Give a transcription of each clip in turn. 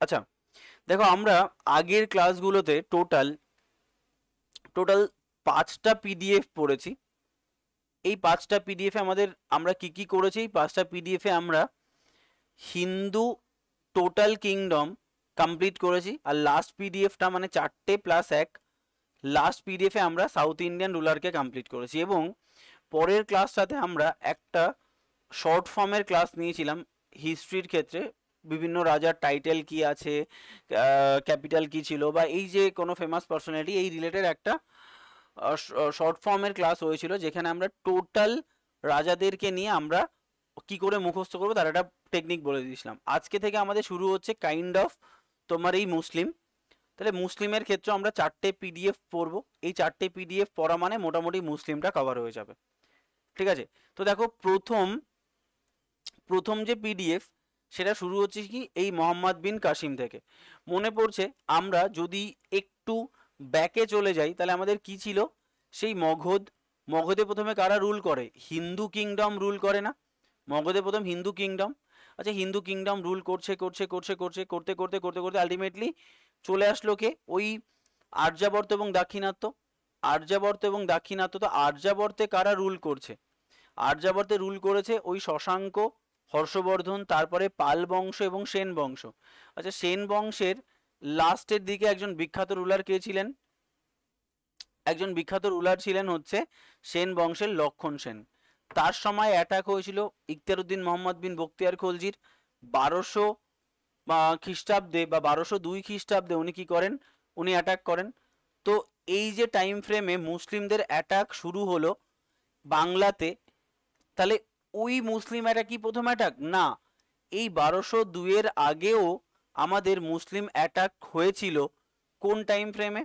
আচ্ছা, দেখো আমরা আগের ক্লাসগুলোতে টোটাল টোটাল 5টা পিডিএফ পড়েছি। এই 5টা পিডিএফে আমরা কি কি করেছি? এই 5টা পিডিএফে আমরা হিন্দু টোটাল কিংডম কমপ্লিট করেছি, আর লাস্ট পিডিএফটা মানে 4টে প্লাস 1, লাস্ট পিডিএফে আমরা সাউথ ইন্ডিয়ান রুলারকে কমপ্লিট করেছি। এবং পরের ক্লাসটাতে আমরা একটা শর্ট ফর্মের ক্লাস নিয়েছিলাম হিস্ট্রির ক্ষেত্রে, বিভিন্ন রাজার টাইটেল কি আছে, ক্যাপিটাল কি ছিল, বা এই যে কোনো ফেমাস পার্সোনালিটি, এই রিলেটেড একটা শর্ট ফর্মের ক্লাস হয়েছিল, যেখানে আমরা টোটাল রাজাদেরকে নিয়ে আমরা কি করে মুখস্থ করবো তার একটা টেকনিক বলে দিয়েছিলাম। আজকে থেকে আমাদের শুরু হচ্ছে কাইন্ড অফ তোমার এই মুসলিম। তাহলে মুসলিমের ক্ষেত্রে আমরা 4টে পিডিএফ পড়বো। এই 4টে পিডিএফ পড়া মানে মোটামুটি মুসলিমটা কভার হয়ে যাবে। ঠিক আছে, তো দেখো প্রথম যে পিডিএফ সেটা শুরু হচ্ছে কি এই মোহাম্মদ বিন কাসিম থেকে। মনে পড়ছে আমরা যদি একটু ব্যাকে চলে যাই তাহলে আমাদের কি ছিল? সেই মগধে প্রথমে কারা রুল করে? হিন্দু কিংডম রুল করে না? মগধে প্রথম হিন্দু কিংডম। আচ্ছা, হিন্দু কিংডম রুল করতে করতে আলটিমেটলি চলে আসলো কে? ওই আর্যাবর্ত এবং দাক্ষিণাত্য। তো আর্যাবর্তে কারা রুল করছে? আর্যাবর্তে রুল করেছে ওই শশাঙ্ক, হর্ষবর্ধন, তারপরে পাল বংশ এবং সেন বংশ। আচ্ছা, সেন বংশের লাস্টের দিকে একজন বিখ্যাত রুলার কে ছিলেন? হচ্ছে সেন বংশের লক্ষণ সেন। তার সময় অ্যাটাক হয়েছিল ইখতিয়ারউদ্দিন মোহাম্মদ বিন বখতিয়ার খলজির 1200 খ্রিস্টাব্দে বা 1202 খ্রিস্টাব্দে উনি কি করেন? উনি অ্যাটাক করেন। তো এই যে টাইম ফ্রেমে মুসলিমদের অ্যাটাক শুরু হলো বাংলাতে, তাহলে ওই মুসলিম অ্যাটাক কি প্রথম অ্যাটাক? না, এই 1202 আগেও আমাদের মুসলিম অ্যাটাক হয়েছিল। কোন টাইম ফ্রেমে?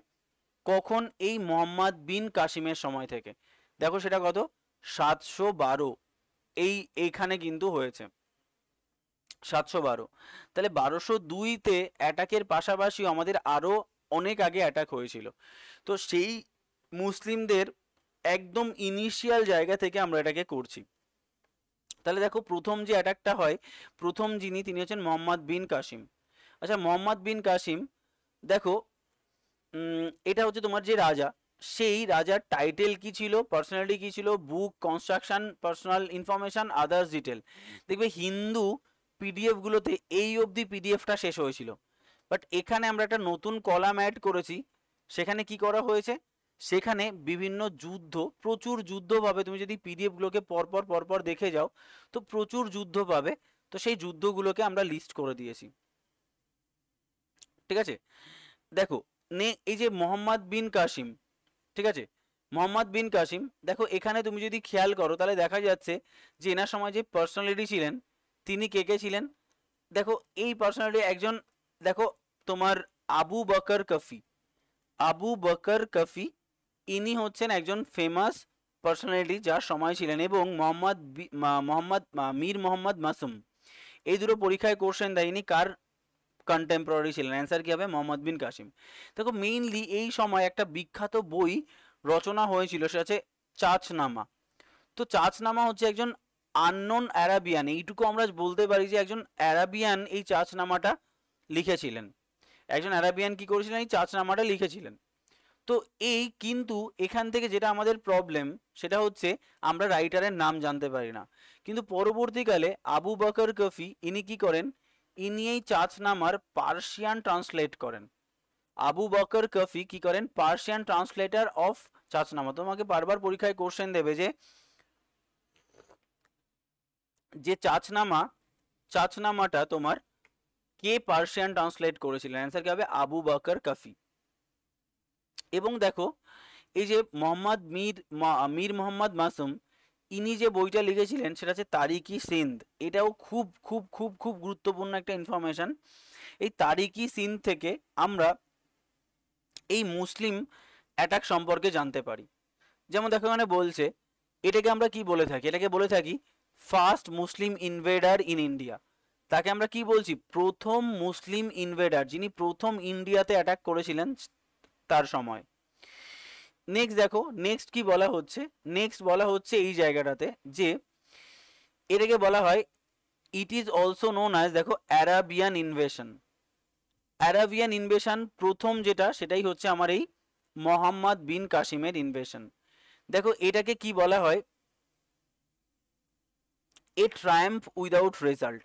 কখন? এই মোহাম্মদ বিন কাসিমের সময় থেকে। দেখো সেটা কত? 712। এইখানে কিন্তু হয়েছে 712। তাহলে 1202তে অ্যাটাকের পাশাপাশি আমাদের আরো অনেক আগে অ্যাটাক হয়েছিল। তো সেই মুসলিমদের একদম ইনিশিয়াল জায়গা থেকে আমরা এটাকে করছি। তাহলে দেখো প্রথম যে অ্যাটাকটা হয়, প্রথম তিনি হচ্ছেন মোহাম্মদ বিন কাসিম। আচ্ছা, মোহাম্মদ বিন কাসিম, দেখো এটা হচ্ছে তোমার যে রাজা, সেই রাজার টাইটেল কি ছিল, পার্সোনালিটি কি ছিল? Book, construction, personal information, others detail. দেখবে হিন্দু পিডিএফ গুলোতে এই অবধি পিডিএফটা শেষ হয়েছিল, বাট এখানে আমরা একটা নতুন কলাম অ্যাড করেছি। সেখানে কি করা হয়েছে? সেখানে বিভিন্ন যুদ্ধ, প্রচুর যুদ্ধ পাবে। তুমি যদি পিডিএফ গুলোকে পরপর দেখে যাও তো প্রচুর যুদ্ধ পাবে। তো সেই যুদ্ধগুলোকে আমরা লিস্ট করে দিয়েছি। ঠিক আছে, দেখো এই যে মোহাম্মদ বিন কাসিম, ঠিক আছে, মোহাম্মদ বিন কাসিম, দেখো এখানে তুমি যদি খেয়াল করো তাহলে দেখা যাচ্ছে যে এনার সময় যে পার্সোনালিটি ছিলেন তিনি কে কে ছিলেন? দেখো এই পার্সোনালিটি একজন, দেখো তোমার আবু বকর কফি, ইনি হচ্ছেন একজন ফেমাস পার্সোনালিটি যার সময় ছিলেন। এবং মীর মোহাম্মদ মাসুম, এই দুটো পরীক্ষায় কোশ্চেন দেয়নি কার কন্টেম্পোরারি ছিলেন। অ্যান্সার কি হবে? মোহাম্মদ বিন কাসিম। দেখো মেইনলি এই সময় একটা বিখ্যাত বই রচনা হয়েছিল, সেটা হচ্ছে চাচনামা। তো চাচনামা হচ্ছে একজন আননোন অ্যারাবিয়ান, এইটুকু আমরা বলতে পারি যে একজন অ্যারাবিয়ান এই চাচনামাটা লিখেছিলেন। একজন অ্যারাবিয়ান কি করেছিলেন? এই চাচনামাটা লিখেছিলেন। তো এই কিন্তু এখান থেকে যেটা আমাদের প্রবলেম সেটা হচ্ছে আমরা রাইটারের নাম জানতে পারি না। কিন্তু পরবর্তীকালে আবু বকর কফি ইনি কি করেন? ইনি এই চাচনামার পার্সিয়ান ট্রান্সলেট করেন। আবু বকর কফি কি করেন? Persian translator of Chachnama. তোমাকে বারবার পরীক্ষায় কোশ্চেন দেবে যে চাচনামাটা তোমার কে পার্সিয়ান ট্রান্সলেট করেছিলেন? অ্যান্সার কি হবে? Abu Bakr Kufi. এবং দেখো এই যে মীর মোহাম্মদ মাসুম, ইনি যে বইটা লিখেছিলেন সেটা হচ্ছে তারিকি সিন্ধ। এটাও খুব খুব খুব খুব গুরুত্বপূর্ণ একটা ইনফরমেশন। এই তারিকি সিন্ধ থেকে আমরা এই মুসলিম অ্যাটাক সম্পর্কে জানতে পারি। যেমন দেখো এখানে বলছে, এটাকে আমরা কি বলে থাকি? এটাকে বলে থাকি ফার্স্ট মুসলিম ইনভেডার ইন ইন্ডিয়া। তাকে আমরা কি বলছি? প্রথম মুসলিম ইনভেডার, যিনি প্রথম ইন্ডিয়াতে অ্যাটাক করেছিলেন তার সময়। নেক্সট দেখো, নেক্সট কি বলা হচ্ছে? নেক্সট বলা হচ্ছে এই জায়গাটাতে যে এটাকে বলা হয় it is also known as, দেখো, অ্যারাবিয়ান ইনভেশন। অ্যারাবিয়ান ইনভেশন প্রথম যেটা, সেটাই হচ্ছে আমার এই মোহাম্মদ বিন কাসিমের ইনভেশন। দেখো এটাকে কি বলা হয়, এ ট্রায়াম্ফ উইদাউট রেজাল্ট।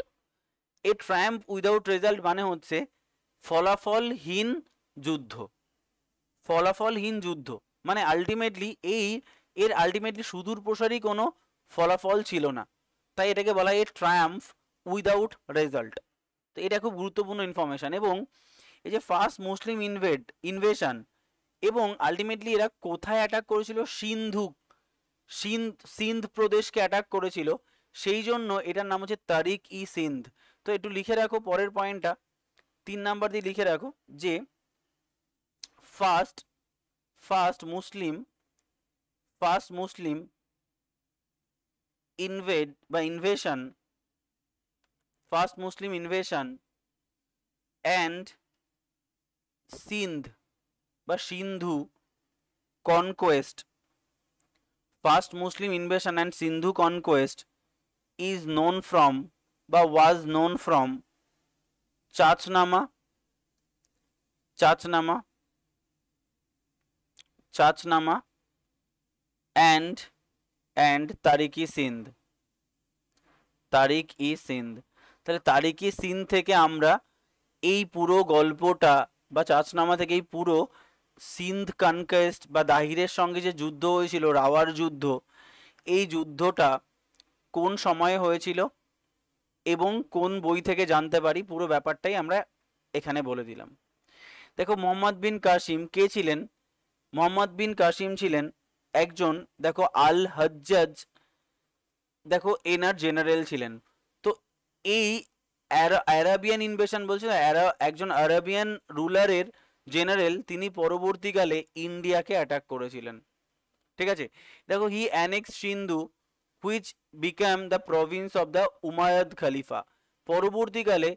এ ট্রায়াম্ফ উইদাউট রেজাল্ট মানে হচ্ছে ফলাফলহীন যুদ্ধ। ফলাফলহীন যুদ্ধ মানে আলটিমেটলি এর আলটিমেটলি সুদূর প্রসারী কোনো ফলাফল ছিল না, তাই এটাকে বলা হয় এ ট্রায়াম্ফ উইদাউট রেজাল্ট। তো এটা খুব গুরুত্বপূর্ণ ইনফরমেশন। এবং এই যে ফার্স্ট মুসলিম ইনভেশন, এবং আলটিমেটলি এরা কোথায় অ্যাটাক করেছিল, সিন্ধ প্রদেশকে অ্যাটাক করেছিল, সেই জন্য এটার নাম হচ্ছে তারিক ই সিন্ধ। তো একটু লিখে রাখো পরের পয়েন্টটা, 3 নাম্বার দিয়ে লিখে রাখো যে first Muslim invasion and Sindh বা Sindhu conquest, first Muslim invasion and Sindhu conquest is known from বা was known from Chachnama and Tarikh i Sindh. তাহলে তারিক-ই-সিন্ধ থেকে আমরা এই পুরো গল্পটা বা চাচনামা থেকে এই পুরো সিন্ধ কনকোয়েস্ট বা দাহিরের সঙ্গে যে যুদ্ধ হয়েছিল, রাওয়ার যুদ্ধ, এই যুদ্ধটা কোন সময়ে হয়েছিল এবং কোন বই থেকে জানতে পারি, পুরো ব্যাপারটাই আমরা এখানে বলে দিলাম। দেখো মোহাম্মদ বিন কাসিম কে ছিলেন? মোহাম্মদ বিন কাসিম ছিলেন একজন, দেখো আল হজ্জাজ, দেখো এনার জেনারেল ছিলেন। তো এই আরাবিয়ান ইনভেশন বলছে, একজন আরাবিয়ান রুলারের জেনারেল, তিনি পরবর্তীকালে ইন্ডিয়াকে অ্যাটাক করেছিলেন। ঠিক আছে, দেখো he annex Sindhu which became the province of the Umayyad খলিফা। পরবর্তীকালে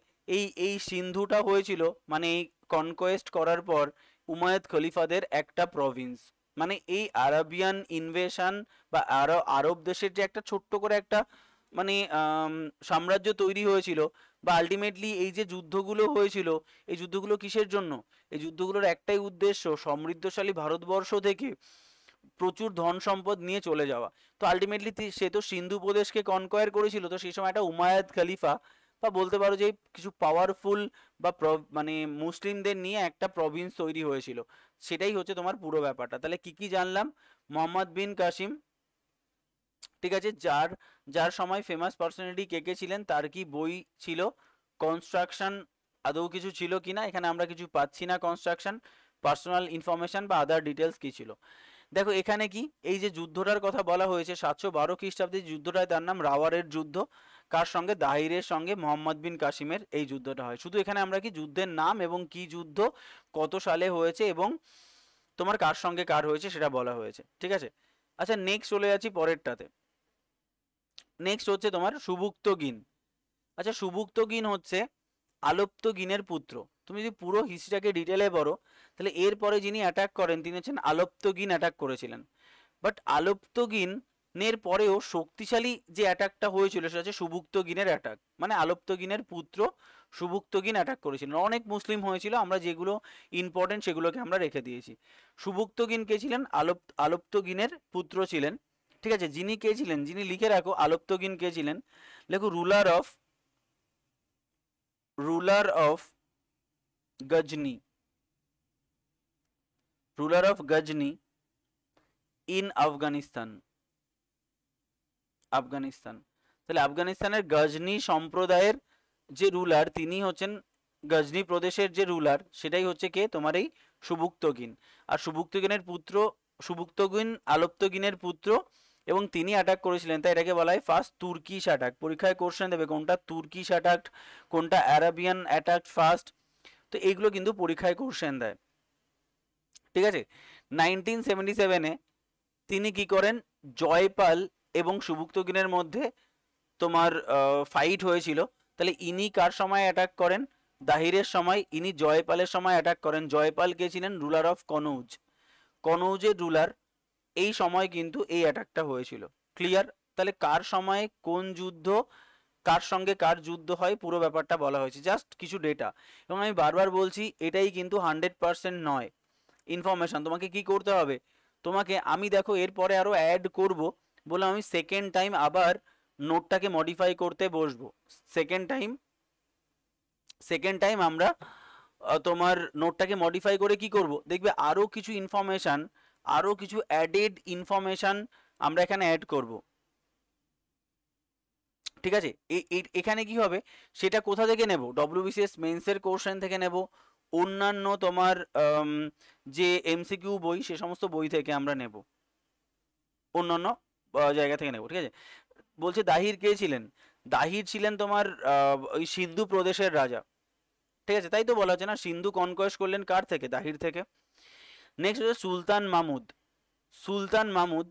এই সিন্ধুটা হয়েছিল, মানে এই কনকোয়েস্ট করার পর উমায়দ খলিফাদের একটা প্রভিন্স। মানে এই আরাবিয়ান ইনভেশন বা আরব দেশের যে একটা ছোট্ট করে একটা মানে সাম্রাজ্য তৈরি হয়েছিল, বা আলটিমেটলি এই যে যুদ্ধগুলো হয়েছিল, এই যুদ্ধগুলো কিসের জন্য? এই যুদ্ধগুলোর একটাই উদ্দেশ্য, সমৃদ্ধশালী ভারতবর্ষ থেকে প্রচুর ধন সম্পদ নিয়ে চলে যাওয়া। তো আলটিমেটলি সে তো সিন্ধু প্রদেশকে কনকোয়ার করেছিল, তো সেই সময় একটা উমায়দ খলিফা বা বলতে পারো যে কিছু পাওয়ারফুল বা মানে মুসলিমদের নিয়ে একটা প্রভিন্স তৈরি হয়েছিল। সেটাই হচ্ছে তোমার পুরো ব্যাপারটা। তাহলে কি কি জানলাম? মোহাম্মদ বিন কাসিম, ঠিক আছে, যার সময় ফেমাস পার্সোনালিটি কে কে ছিলেন, তার কি বই ছিল, কনস্ট্রাকশন আদৌ কিছু ছিল কিনা, এখানে আমরা কিছু পাচ্ছি না কনস্ট্রাকশন, পার্সোনাল ইনফরমেশন বা আদার ডিটেলস কি ছিল। দেখো এখানে কি এই যে যুদ্ধটার কথা বলা হয়েছে 712 খ্রিস্টাব্দে যুদ্ধটায়, তার নাম রাওয়ারের যুদ্ধ। কার সঙ্গে? দাহিরের সঙ্গে মোহাম্মদ বিন কাসিমের এই যুদ্ধটা হয়। শুধু এখানে আমরা কি যুদ্ধের নাম এবং কি যুদ্ধ কত সালে হয়েছে এবং তোমার কার সঙ্গে কার হয়েছে সেটা বলা হয়েছে। ঠিক আছে, আচ্ছা নেক্সট চলে যাচ্ছি পরেরটাতে। নেক্সট হচ্ছে তোমার সুবুক্তগিন। আচ্ছা সুবুক্তগিন হচ্ছে আলপ্তগিনের পুত্র। তুমি যদি পুরো হিস্ট্রিটাকে ডিটেলে পড়ো, তাহলে এরপরে যিনি অ্যাটাক করেন তিনি হচ্ছেন আলপ্তগিন অ্যাটাক করেছিলেন। বাট আলপ্তগিনের পরেও শক্তিশালী যে অ্যাটাকটা হয়েছিল সেটা হচ্ছে সুবুক্তগিনের অ্যাটাক, মানে আলপ্তগিনের পুত্র সুবুক্তগিন অ্যাটাক করেছিলেন। অনেক মুসলিম হয়েছিল, আমরা যেগুলো ইম্পর্টেন্ট সেগুলোকে আমরা রেখে দিয়েছি। সুবুক্তগিন কে ছিলেন? আলপ্তগিনের পুত্র ছিলেন। ঠিক আছে, যিনি কে ছিলেন, যিনি লিখে রাখো আলপ্তগিন কে ছিলেন, লেখো ruler of Ghazni, in Afghanistan. তাহলে আফগানিস্তানের গজনি সম্প্রদায়ের যে রুলার, তিনি হচ্ছেন গজনি প্রদেশের যে রুলার, সেটাই হচ্ছে কে? তোমার এই সুবুক্তগিন। আর সুবুক্তগিন আলপ্তগিনের পুত্র, এবং তিনি অ্যাটাক করেছিলেন, তাই এটাকে বলা হয় ফার্স্ট তুর্কিশ অ্যাটাক। পরীক্ষায় কোশ্চেন দেবে কোনটা তুর্কিশ অ্যাটাক, কোনটা আরাবিয়ান অ্যাটাক ফার্স্ট, তো এইগুলো কিন্তু পরীক্ষায় কোশ্চেন দেয়। ঠিক আছে, 1977-এ তিনি কি করেন, জয়পাল এবং সুবুক্তগিনের মধ্যে তোমার ফাইট হয়েছিল। তাহলে ইনি কার সময় অ্যাটাক করেন? দাহিরের সময়। ইনি জয়পালের সময় অ্যাটাক করেন। জয়পাল কে ছিলেন? রুলার অফ কনৌজের রুলার। এই সময় কিন্তু এই অ্যাটাকটা হয়েছিল। ক্লিয়ার? তাহলে কার সময় কোন যুদ্ধ কার সঙ্গে কার যুদ্ধ হয় পুরো ব্যাপারটা বলা হয়েছে, জাস্ট কিছু ডেটা। এবং আমি বারবার বলছি এটাই কিন্তু 100% নয় ইনফরমেশন। তোমাকে কি করতে হবে, তোমাকে আমি দেখো এরপরে আরো অ্যাড করব বলে আমি সেকেন্ড টাইম আবার নোটটাকে মডিফাই করতে বসবো। সেকেন্ড টাইম আমরা তোমার নোটটাকে মডিফাই করে কি করব, দেখবে আরো কিছু ইনফরমেশন, আরো কিছু অ্যাডেড ইনফরমেশন আমরা এখানে অ্যাড করব। ঠিক আছে, এখানে কি হবে সেটা কোথা থেকে নেব, ডব্লিউবিসিএস মেন্সের কোশ্চেন থেকে নেব, অন্যান্য তোমার যে এমসিকিউ বই সে সমস্ত বই থেকে আমরা নেব, অন্যান্য জায়গা থেকে নেব। ঠিক আছে, বলছে দাহির কে ছিলেন, দাহির ছিলেন তোমার ওই সিন্ধু প্রদেশের রাজা। ঠিক আছে, তাই তো বলা হচ্ছে না, সিন্ধু কনকোয়েস্ট করলেন কার থেকে, দাহির থেকে। নেক্সট হচ্ছে সুলতান মাহমুদ। সুলতান মাহমুদ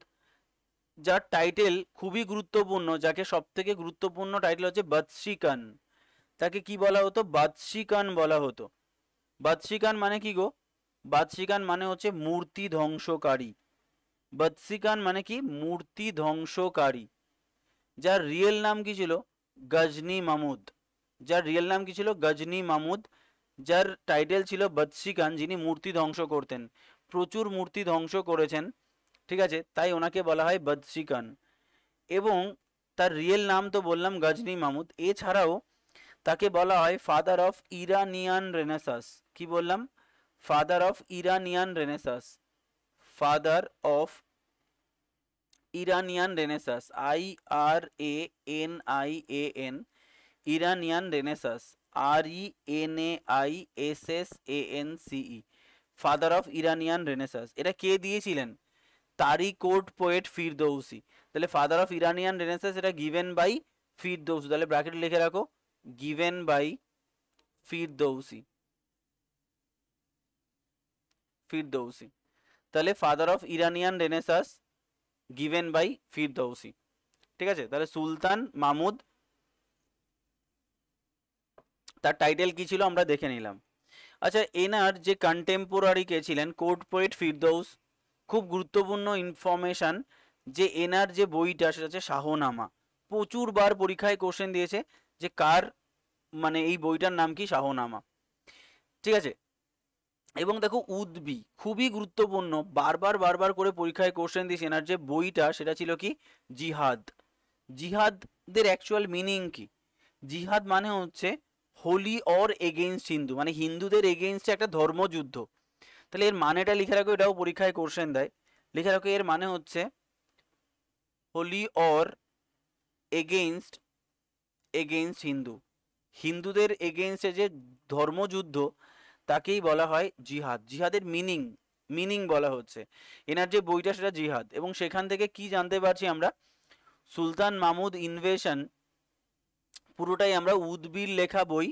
যার টাইটেল খুবই গুরুত্বপূর্ণ, যাকে সব থেকে গুরুত্বপূর্ণ টাইটেল হচ্ছে বাদশি খান। তাকে কি বলা হতো, বাদশি খান বলা হতো। বাদশি খান মানে কি গো, বাদশি খান মানে হচ্ছে মূর্তি ধ্বংসকারী। বাদশি খান মানে কি, মূর্তি ধ্বংসকারী। যার রিয়েল নাম কি ছিল, গজনী মাহমুদ। যার রিয়েল নাম কি ছিল, গজনী মাহমুদ। যার টাইটেল ছিল বাদশি খান, যিনি মূর্তি ধ্বংস করতেন, প্রচুর মূর্তি ধ্বংস করেছেন। ঠিক আছে, তাই ওনাকে বলা হয় বাদশি খান। এবং তার রিয়েল নাম তো বললাম গজনী মাহমুদ। এছাড়াও তাকে বলা হয় ফাদার অফ ইরানিয়ান রেনেসাস। কি বললাম, father of Iranian renaissance. Father of Iranian renaissance, IRANIAN, Iranian renaissance, RENAISSANCE, father of Iranian renaissance. এটা কে দিয়েছিলেন, তারিকোট পোয়েট ফিরদৌসি। তাহলে ফাদার অফ ইরানিয়ান রেনেসাস এটা গিভেন বাই ফিরদৌসি, তাহলে ব্র্যাকেট লিখে রাখো, গিভেন বাই ফিরদৌসি। ফিরদৌসি, তাহলে father of Iranian renaissance given by Firdausi. ঠিক আছে, তাহলে সুলতান মাহমুদ তার টাইটেল কি ছিল আমরা দেখে নিলাম। আচ্ছা, এনার যে কন্টেম্পোরারি কে ছিলেন, কোর্ট পোয়েট ফিরদৌস। খুব গুরুত্বপূর্ণ ইনফরমেশন যে এনার যে বইটা সেটা হচ্ছে শাহনামা। প্রচুর বার পরীক্ষায় কোশ্চেন দিয়েছে যে কার মানে এই বইটার নাম কি, শাহনামা। ঠিক আছে, এবং দেখো উদ্বি খুবই গুরুত্বপূর্ণ, বারবার বারবার করে পরীক্ষায় কোশ্চেন দিয়েছে। এনার যে বইটা সেটা ছিল কি, জিহাদ। জিহাদের অ্যাকচুয়াল মিনিং কি, জিহাদ মানে হচ্ছে হোলি অর এগেইনস্ট হিন্দু, মানে হিন্দুদের এগেইনস্টে একটা ধর্মযুদ্ধ। তাহলে এর মানেটা লিখে রাখো, এটাও পরীক্ষায় কোশ্চেন দেয়, লিখে রাখো এর মানে হচ্ছে হোলি অর এগেইনস্ট হিন্দু, হিন্দুদের এগেইনস্টে যে ধর্মযুদ্ধ তাকেই বলা হয় জিহাদ। জিহাদের মিনিং বলা হচ্ছে, এনার যে বইটা সেটা জিহাদ। এবং সেখান থেকে কি জানতে পারছি আমরা, সুলতান মাহমুদ ইনভেশন পুরোটাই আমরা উদ্বির লেখা বই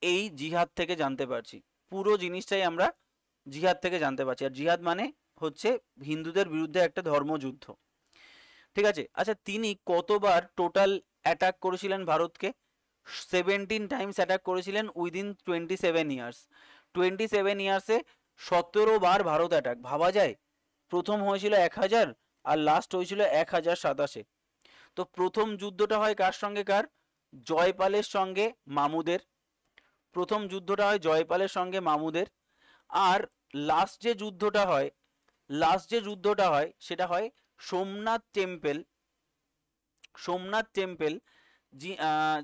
এই জিহাদ থেকে জানতে পারছি। পুরো জিনিসটাই আমরা জিহাদ থেকে জানতে পারছি। আর জিহাদ মানে হচ্ছে হিন্দুদের বিরুদ্ধে একটা ধর্মযুদ্ধ। ঠিক আছে, আচ্ছা তিনি কতবার টোটাল অ্যাটাক করেছিলেন ভারতকে, 17 টাইমস অ্যাটাক করেছিলেন উইদিন 27 ইয়ার্স। 27 ইয়ার্সে 17 বার ভারত অ্যাটাক, ভাবা যায়। প্রথম হয়েছিল 1000 আর লাস্ট হয়েছিল 1027। তো প্রথম যুদ্ধটা হয় কার সঙ্গে, কার, জয়পালের সঙ্গে মামুদের। প্রথম যুদ্ধটা হয় জয়পালের সঙ্গে মামুদের। আর লাস্ট যে যুদ্ধটা হয় সেটা হয় সোমনাথ টেম্পল। সোমনাথ টেম্পল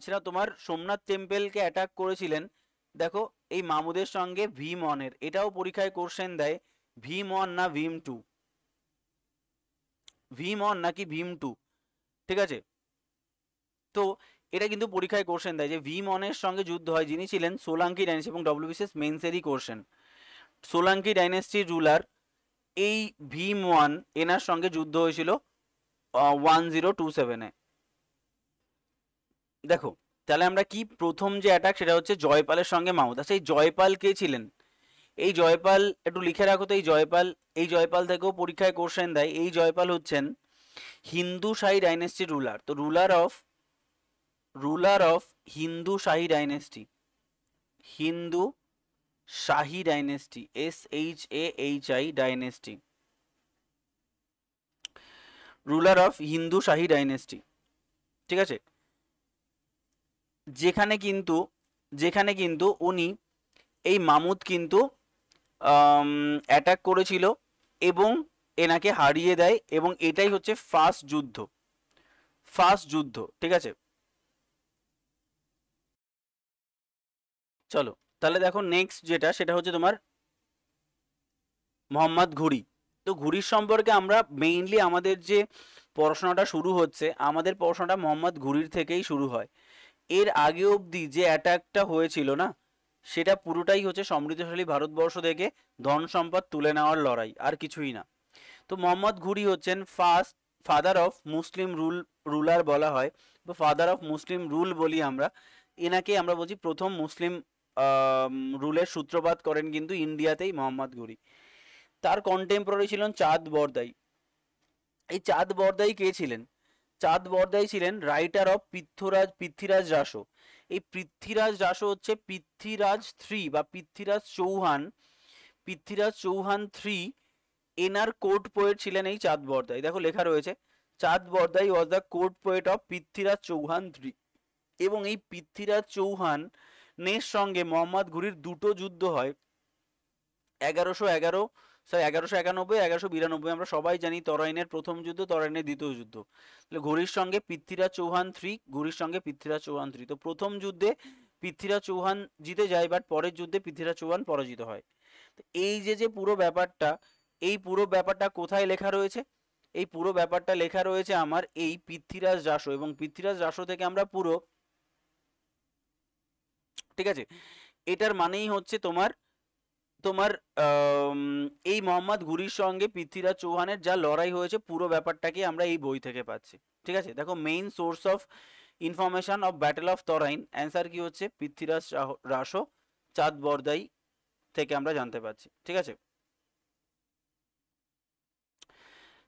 সেটা তোমার সোমনাথ টেম্পলকে অ্যাটাক করেছিলেন দেখো এই মামুদের সঙ্গে ভীমনের। এটাও পরীক্ষায় কোশ্চেন দেয়, ভীমন না ভীম টু, ভীমন নাকি ভীম টু। ঠিক আছে, তো এটা কিন্তু পরীক্ষায় কোশ্চেন দেয় যে ভীমনের সঙ্গে যুদ্ধ হয়, যিনি ছিলেন সোলাঙ্কি ডাইনেস্টি। এবং ডব্লিউবিসিএস মেন্সেরই কোশ্চেন, সোলাঙ্কি ডাইনেস্টির রুলার এই ভীম ওয়ান, এনার সঙ্গে যুদ্ধ হয়েছিল 1027-এ। দেখো তাহলে আমরা কি, প্রথম যে অ্যাটাক সেটা হচ্ছে জয়পালের সঙ্গে মামুদ। আচ্ছা এই জয়পাল কে ছিলেন, এই জয়পাল একটু লিখে রাখো তো। এই জয়পাল থেকেও পরীক্ষায় কোশ্চেন দেয়। এই জয়পাল হচ্ছেন হিন্দু শাহী ডাইনেস্টির রুলার। তো ruler of Hindu Shahi dynasty, Hindu Shahi dynasty, SHAHI dynasty, ruler of Hindu Shahi dynasty. ঠিক আছে, যেখানে কিন্তু যেখানে কিন্তু উনি এই মামুদ কিন্তু অ্যাটাক করেছিল এবং এনাকে হারিয়ে দেয়, এবং এটাই হচ্ছে ফার্স্ট যুদ্ধ। ফার্স্ট যুদ্ধ, ঠিক আছে। চলো তাহলে দেখো নেক্সট যেটা, সেটা হচ্ছে তোমার মোহাম্মদ ঘুরি। তো ঘুরির সম্পর্কে আমরা মেইনলি আমাদের যে পড়াশোনাটা শুরু হচ্ছে, আমাদের পড়াশোনাটা মোহাম্মদ ঘুরির থেকেই শুরু হয়। এর আগে অবধি যে অ্যাটাকটা হয়েছিল না, সেটা পুরোটাই হচ্ছে সমৃদ্ধশালী ভারতবর্ষ থেকে ধন সম্পদ তুলে নেওয়ার লড়াই, আর কিছুই না। তো মোহাম্মদ ঘুরি হচ্ছেন first father of Muslim ruler বলা হয়, বা ফাদার অফ মুসলিম রুল বলি আমরা। এনাকে আমরা বলছি প্রথম মুসলিম রুলের সূত্রপাত করেন কিন্তু ইন্ডিয়াতেই মোহাম্মদ ঘুরি। তার কন্টেম্পোরারি ছিলেন চাঁদ বরদাই। এই চাঁদ বরদাই কে ছিলেন? চাঁদ বরদাই ছিলেন রাইটার অফ পৃথ্বীরাজ রাসো। এই পৃথ্বীরাজ রাসো হচ্ছে পৃথ্বীরাজ থ্রি বা পৃথ্বীরাজ চৌহান থ্রি, এনার কোর্ট পোয়েট ছিলেন এই চাঁদ বরদাই। দেখো লেখা রয়েছে, Chand Bardai was the court poet of Prithviraj Chauhan three. এবং এই পৃথ্বীরাজ চৌহানের সঙ্গে মোহাম্মদ ঘুরির দুটো যুদ্ধ হয়। 1191, 1192। আমরা সবাই জানি তরাইনের প্রথম যুদ্ধ, তরাইনের দ্বিতীয় যুদ্ধ। তাহলে ঘুরির সঙ্গে পৃথ্বীরাজ চৌহান থ্রি, ঘুরির সঙ্গে পৃথ্বীরাজ চৌহান থ্রি। তো প্রথম যুদ্ধে পৃথ্বীরাজ চৌহান জিতে যায়, বাট পরের যুদ্ধে পৃথ্বীরাজ চৌহান পরাজিত হয়। তো এই যে পুরো ব্যাপারটা, এই পুরো ব্যাপারটা কোথায় লেখা রয়েছে? এই পুরো ব্যাপারটা লেখা রয়েছে আমার এই পৃথ্বীরাজ রাসো, এবং পৃথ্বীরাজ রাসো থেকে আমরা পুরো, ঠিক আছে, এটার মানেই হচ্ছে তোমার তোমার এই মোহাম্মদ ঘুরির সঙ্গে পৃথ্বীরাজ চৌহানের যা লড়াই হয়েছে, পুরো ব্যাপারটাকে আমরা এই বই থেকে পাচ্ছি। ঠিক আছে, দেখো main source of information of battle of Tarain, answer কি হচ্ছে পৃথ্বীরাজ রাসো চাঁদ বরদাই থেকে আমরা জানতে পারছি। ঠিক আছে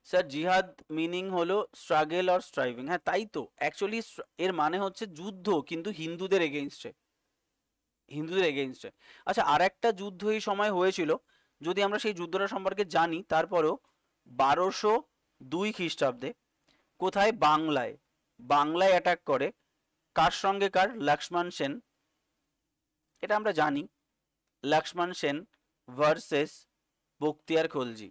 স্যার, জিহাদ মিনিং হলো স্ট্রাগল অর স্ট্রাইভিং। হ্যাঁ তাই তো, অ্যাকচুয়ালি এর মানে হচ্ছে যুদ্ধ, কিন্তু হিন্দুদের এগেইনস্টে, হিন্দুদের এগেইনস্টে। আচ্ছা, আর একটা যুদ্ধ এই সময় হয়েছিল, যদি আমরা সেই যুদ্ধটা সম্পর্কে জানি, তারপরেও 1202 খ্রিস্টাব্দে কোথায়? বাংলায়। বাংলায় অ্যাটাক করে কার সঙ্গে? কার? লক্ষ্মণ সেন। এটা আমরা জানি, লক্ষ্মণ সেন ভার্সেস বখতিয়ার খলজি।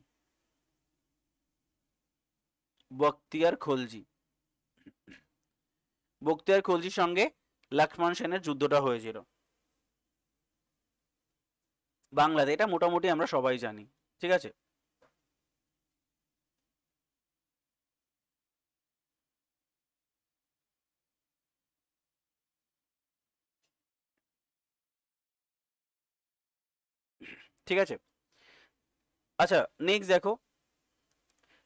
বখতিয়ার খলজি, বখতিয়ার খলজির সঙ্গে লক্ষ্মণ সেনের যুদ্ধটা হয়েছিল বাংলাতে। এটা মোটামুটি আমরা সবাই জানি। ঠিক আছে, ঠিক আছে। আচ্ছা নেক্সট দেখো,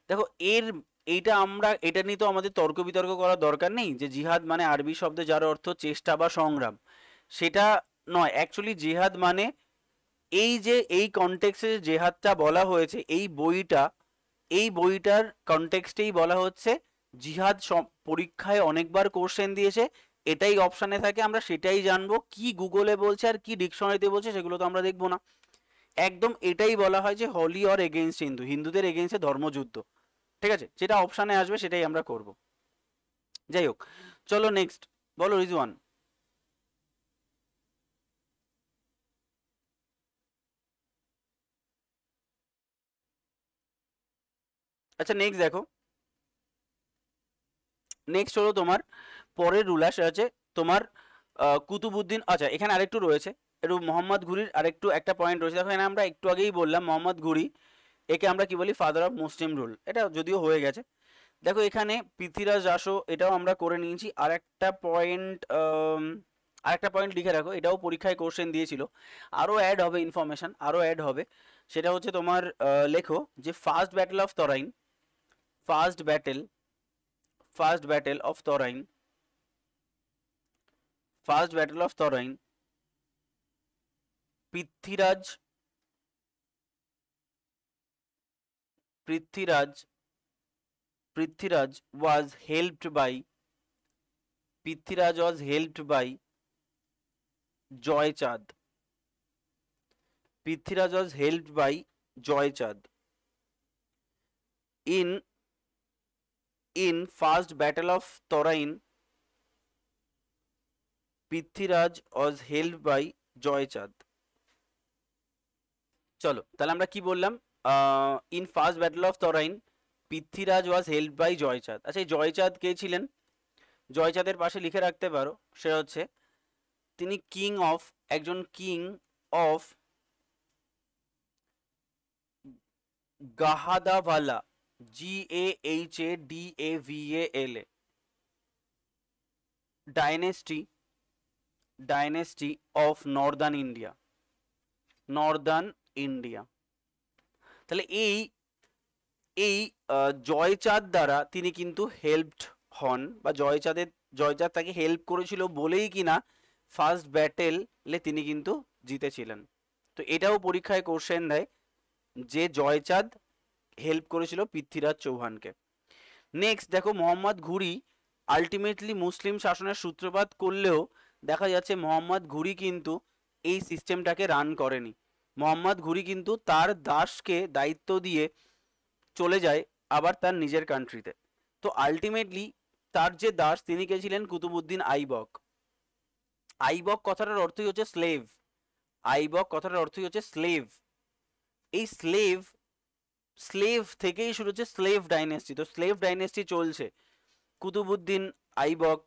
দেখো এর এইটা আমরা, এটা নিয়ে তো আমাদের তর্ক বিতর্ক করার দরকার নেই যে জিহাদ মানে আরবি শব্দে যার অর্থ চেষ্টা বা সংগ্রাম, সেটা নয়। অ্যাকচুয়ালি জিহাদ মানে এই যে এই কনটেক্সটে জেহাদটা বলা হয়েছে, এই বইটার কনটেক্সটেই বলা হচ্ছে জিহাদ। পরীক্ষায় অনেকবার কোশ্চেন দিয়েছে, এটাই অপশানে থাকে, আমরা সেটাই জানবো। কি গুগলে বলছে আর কি ডিকশনারিতে বলছে সেগুলো তো আমরা দেখবো না। একদম এটাই বলা হয় যে হলি অর এগেইনস্ট হিন্দু, হিন্দুদের এগেইনস্টে ধর্মযুদ্ধ। ঠিক আছে, যেটা অপশানে আসবে সেটাই আমরা করব। যাই হোক, চলো নেক্সট বলো রিজওয়ান। আচ্ছা নেক্সট দেখো, নেক্সট হলো তোমার পরের রুলার, সেটা হচ্ছে তোমার কুতুবুদ্দিন। আচ্ছা এখানে আরেকটু রয়েছে, একটু মোহাম্মদ ঘুরির আরেকটু একটা পয়েন্ট রয়েছে। দেখো এখানে আমরা একটু আগেই বললাম মোহাম্মদ ঘুরি, একে আমরা কি বলি? Father of Muslim rule. এটা যদিও হয়ে গেছে। দেখো এখানে পৃথ্বীরাজ রাসো, এটাও আমরা করে নিয়েছি। আরেকটা পয়েন্ট লিখে রাখো, এটাও পরীক্ষায় কোশ্চেন দিয়েছিল। আরও অ্যাড হবে ইনফরমেশন, আরও অ্যাড হবে। সেটা হচ্ছে তোমার লেখো যে first battle of Tarain, first battle first battle of Tarain, first battle of Tarain, Prithviraj Prithviraj Prithviraj was helped by, Prithviraj was helped by Jaichand, Prithviraj was helped by Jaichand in in first battle of Torain, Prithviraj was held by Jaichand. চলো তাহলে আমরা কি বললাম, in first battle of Tarain Prithviraj was held by Jaichand. আচ্ছা এই জয়চাঁদ কে ছিলেন? জয়চাঁদের পাশে লিখে রাখতে পারো, সে হচ্ছে তিনি কিং অফ, একজন king of Gahadavala, GAHADAVALA dynasty of northern India, northern India. তাহলে এই এই জয়চাঁদ দ্বারা তিনি কিন্তু হেল্পড হন, বা জয়চাঁদ তাকে হেল্প করেছিল বলেই কিনা ফার্স্ট ব্যাটেলে তিনি কিন্তু জিতেছিলেন। তো এটাও পরীক্ষায় কোশ্চেন দেয় যে জয়চাঁদ হেল্প করেছিল পৃথ্বীরাজ চৌহানকে। নেক্সট দেখো, মোহাম্মদ ঘুরি আলটিমেটলি মুসলিম শাসনের সূত্রপাত করলেও দেখা যাচ্ছে মোহাম্মদ ঘুরি কিন্তু এই সিস্টেমটাকে রান করেনি। মোহাম্মদ ঘুরি কিন্তু তার দাসকে দায়িত্ব দিয়ে চলে যায় আবার তার নিজের কান্ট্রিতে। তো আলটিমেটলি তার যে দাস তিনি কে ছিলেন? কুতুবউদ্দিন আইবক। আইবক কথাটার অর্থই হচ্ছে স্লেভ। আইবক কথাটার অর্থই হচ্ছে স্লেভ। এই স্লেভ থেকেই শুরু হচ্ছে স্লেভ ডাইনেস্টি। তো স্লেভ ডাইনেস্টি চলছে কুতুবউদ্দিন আইবক,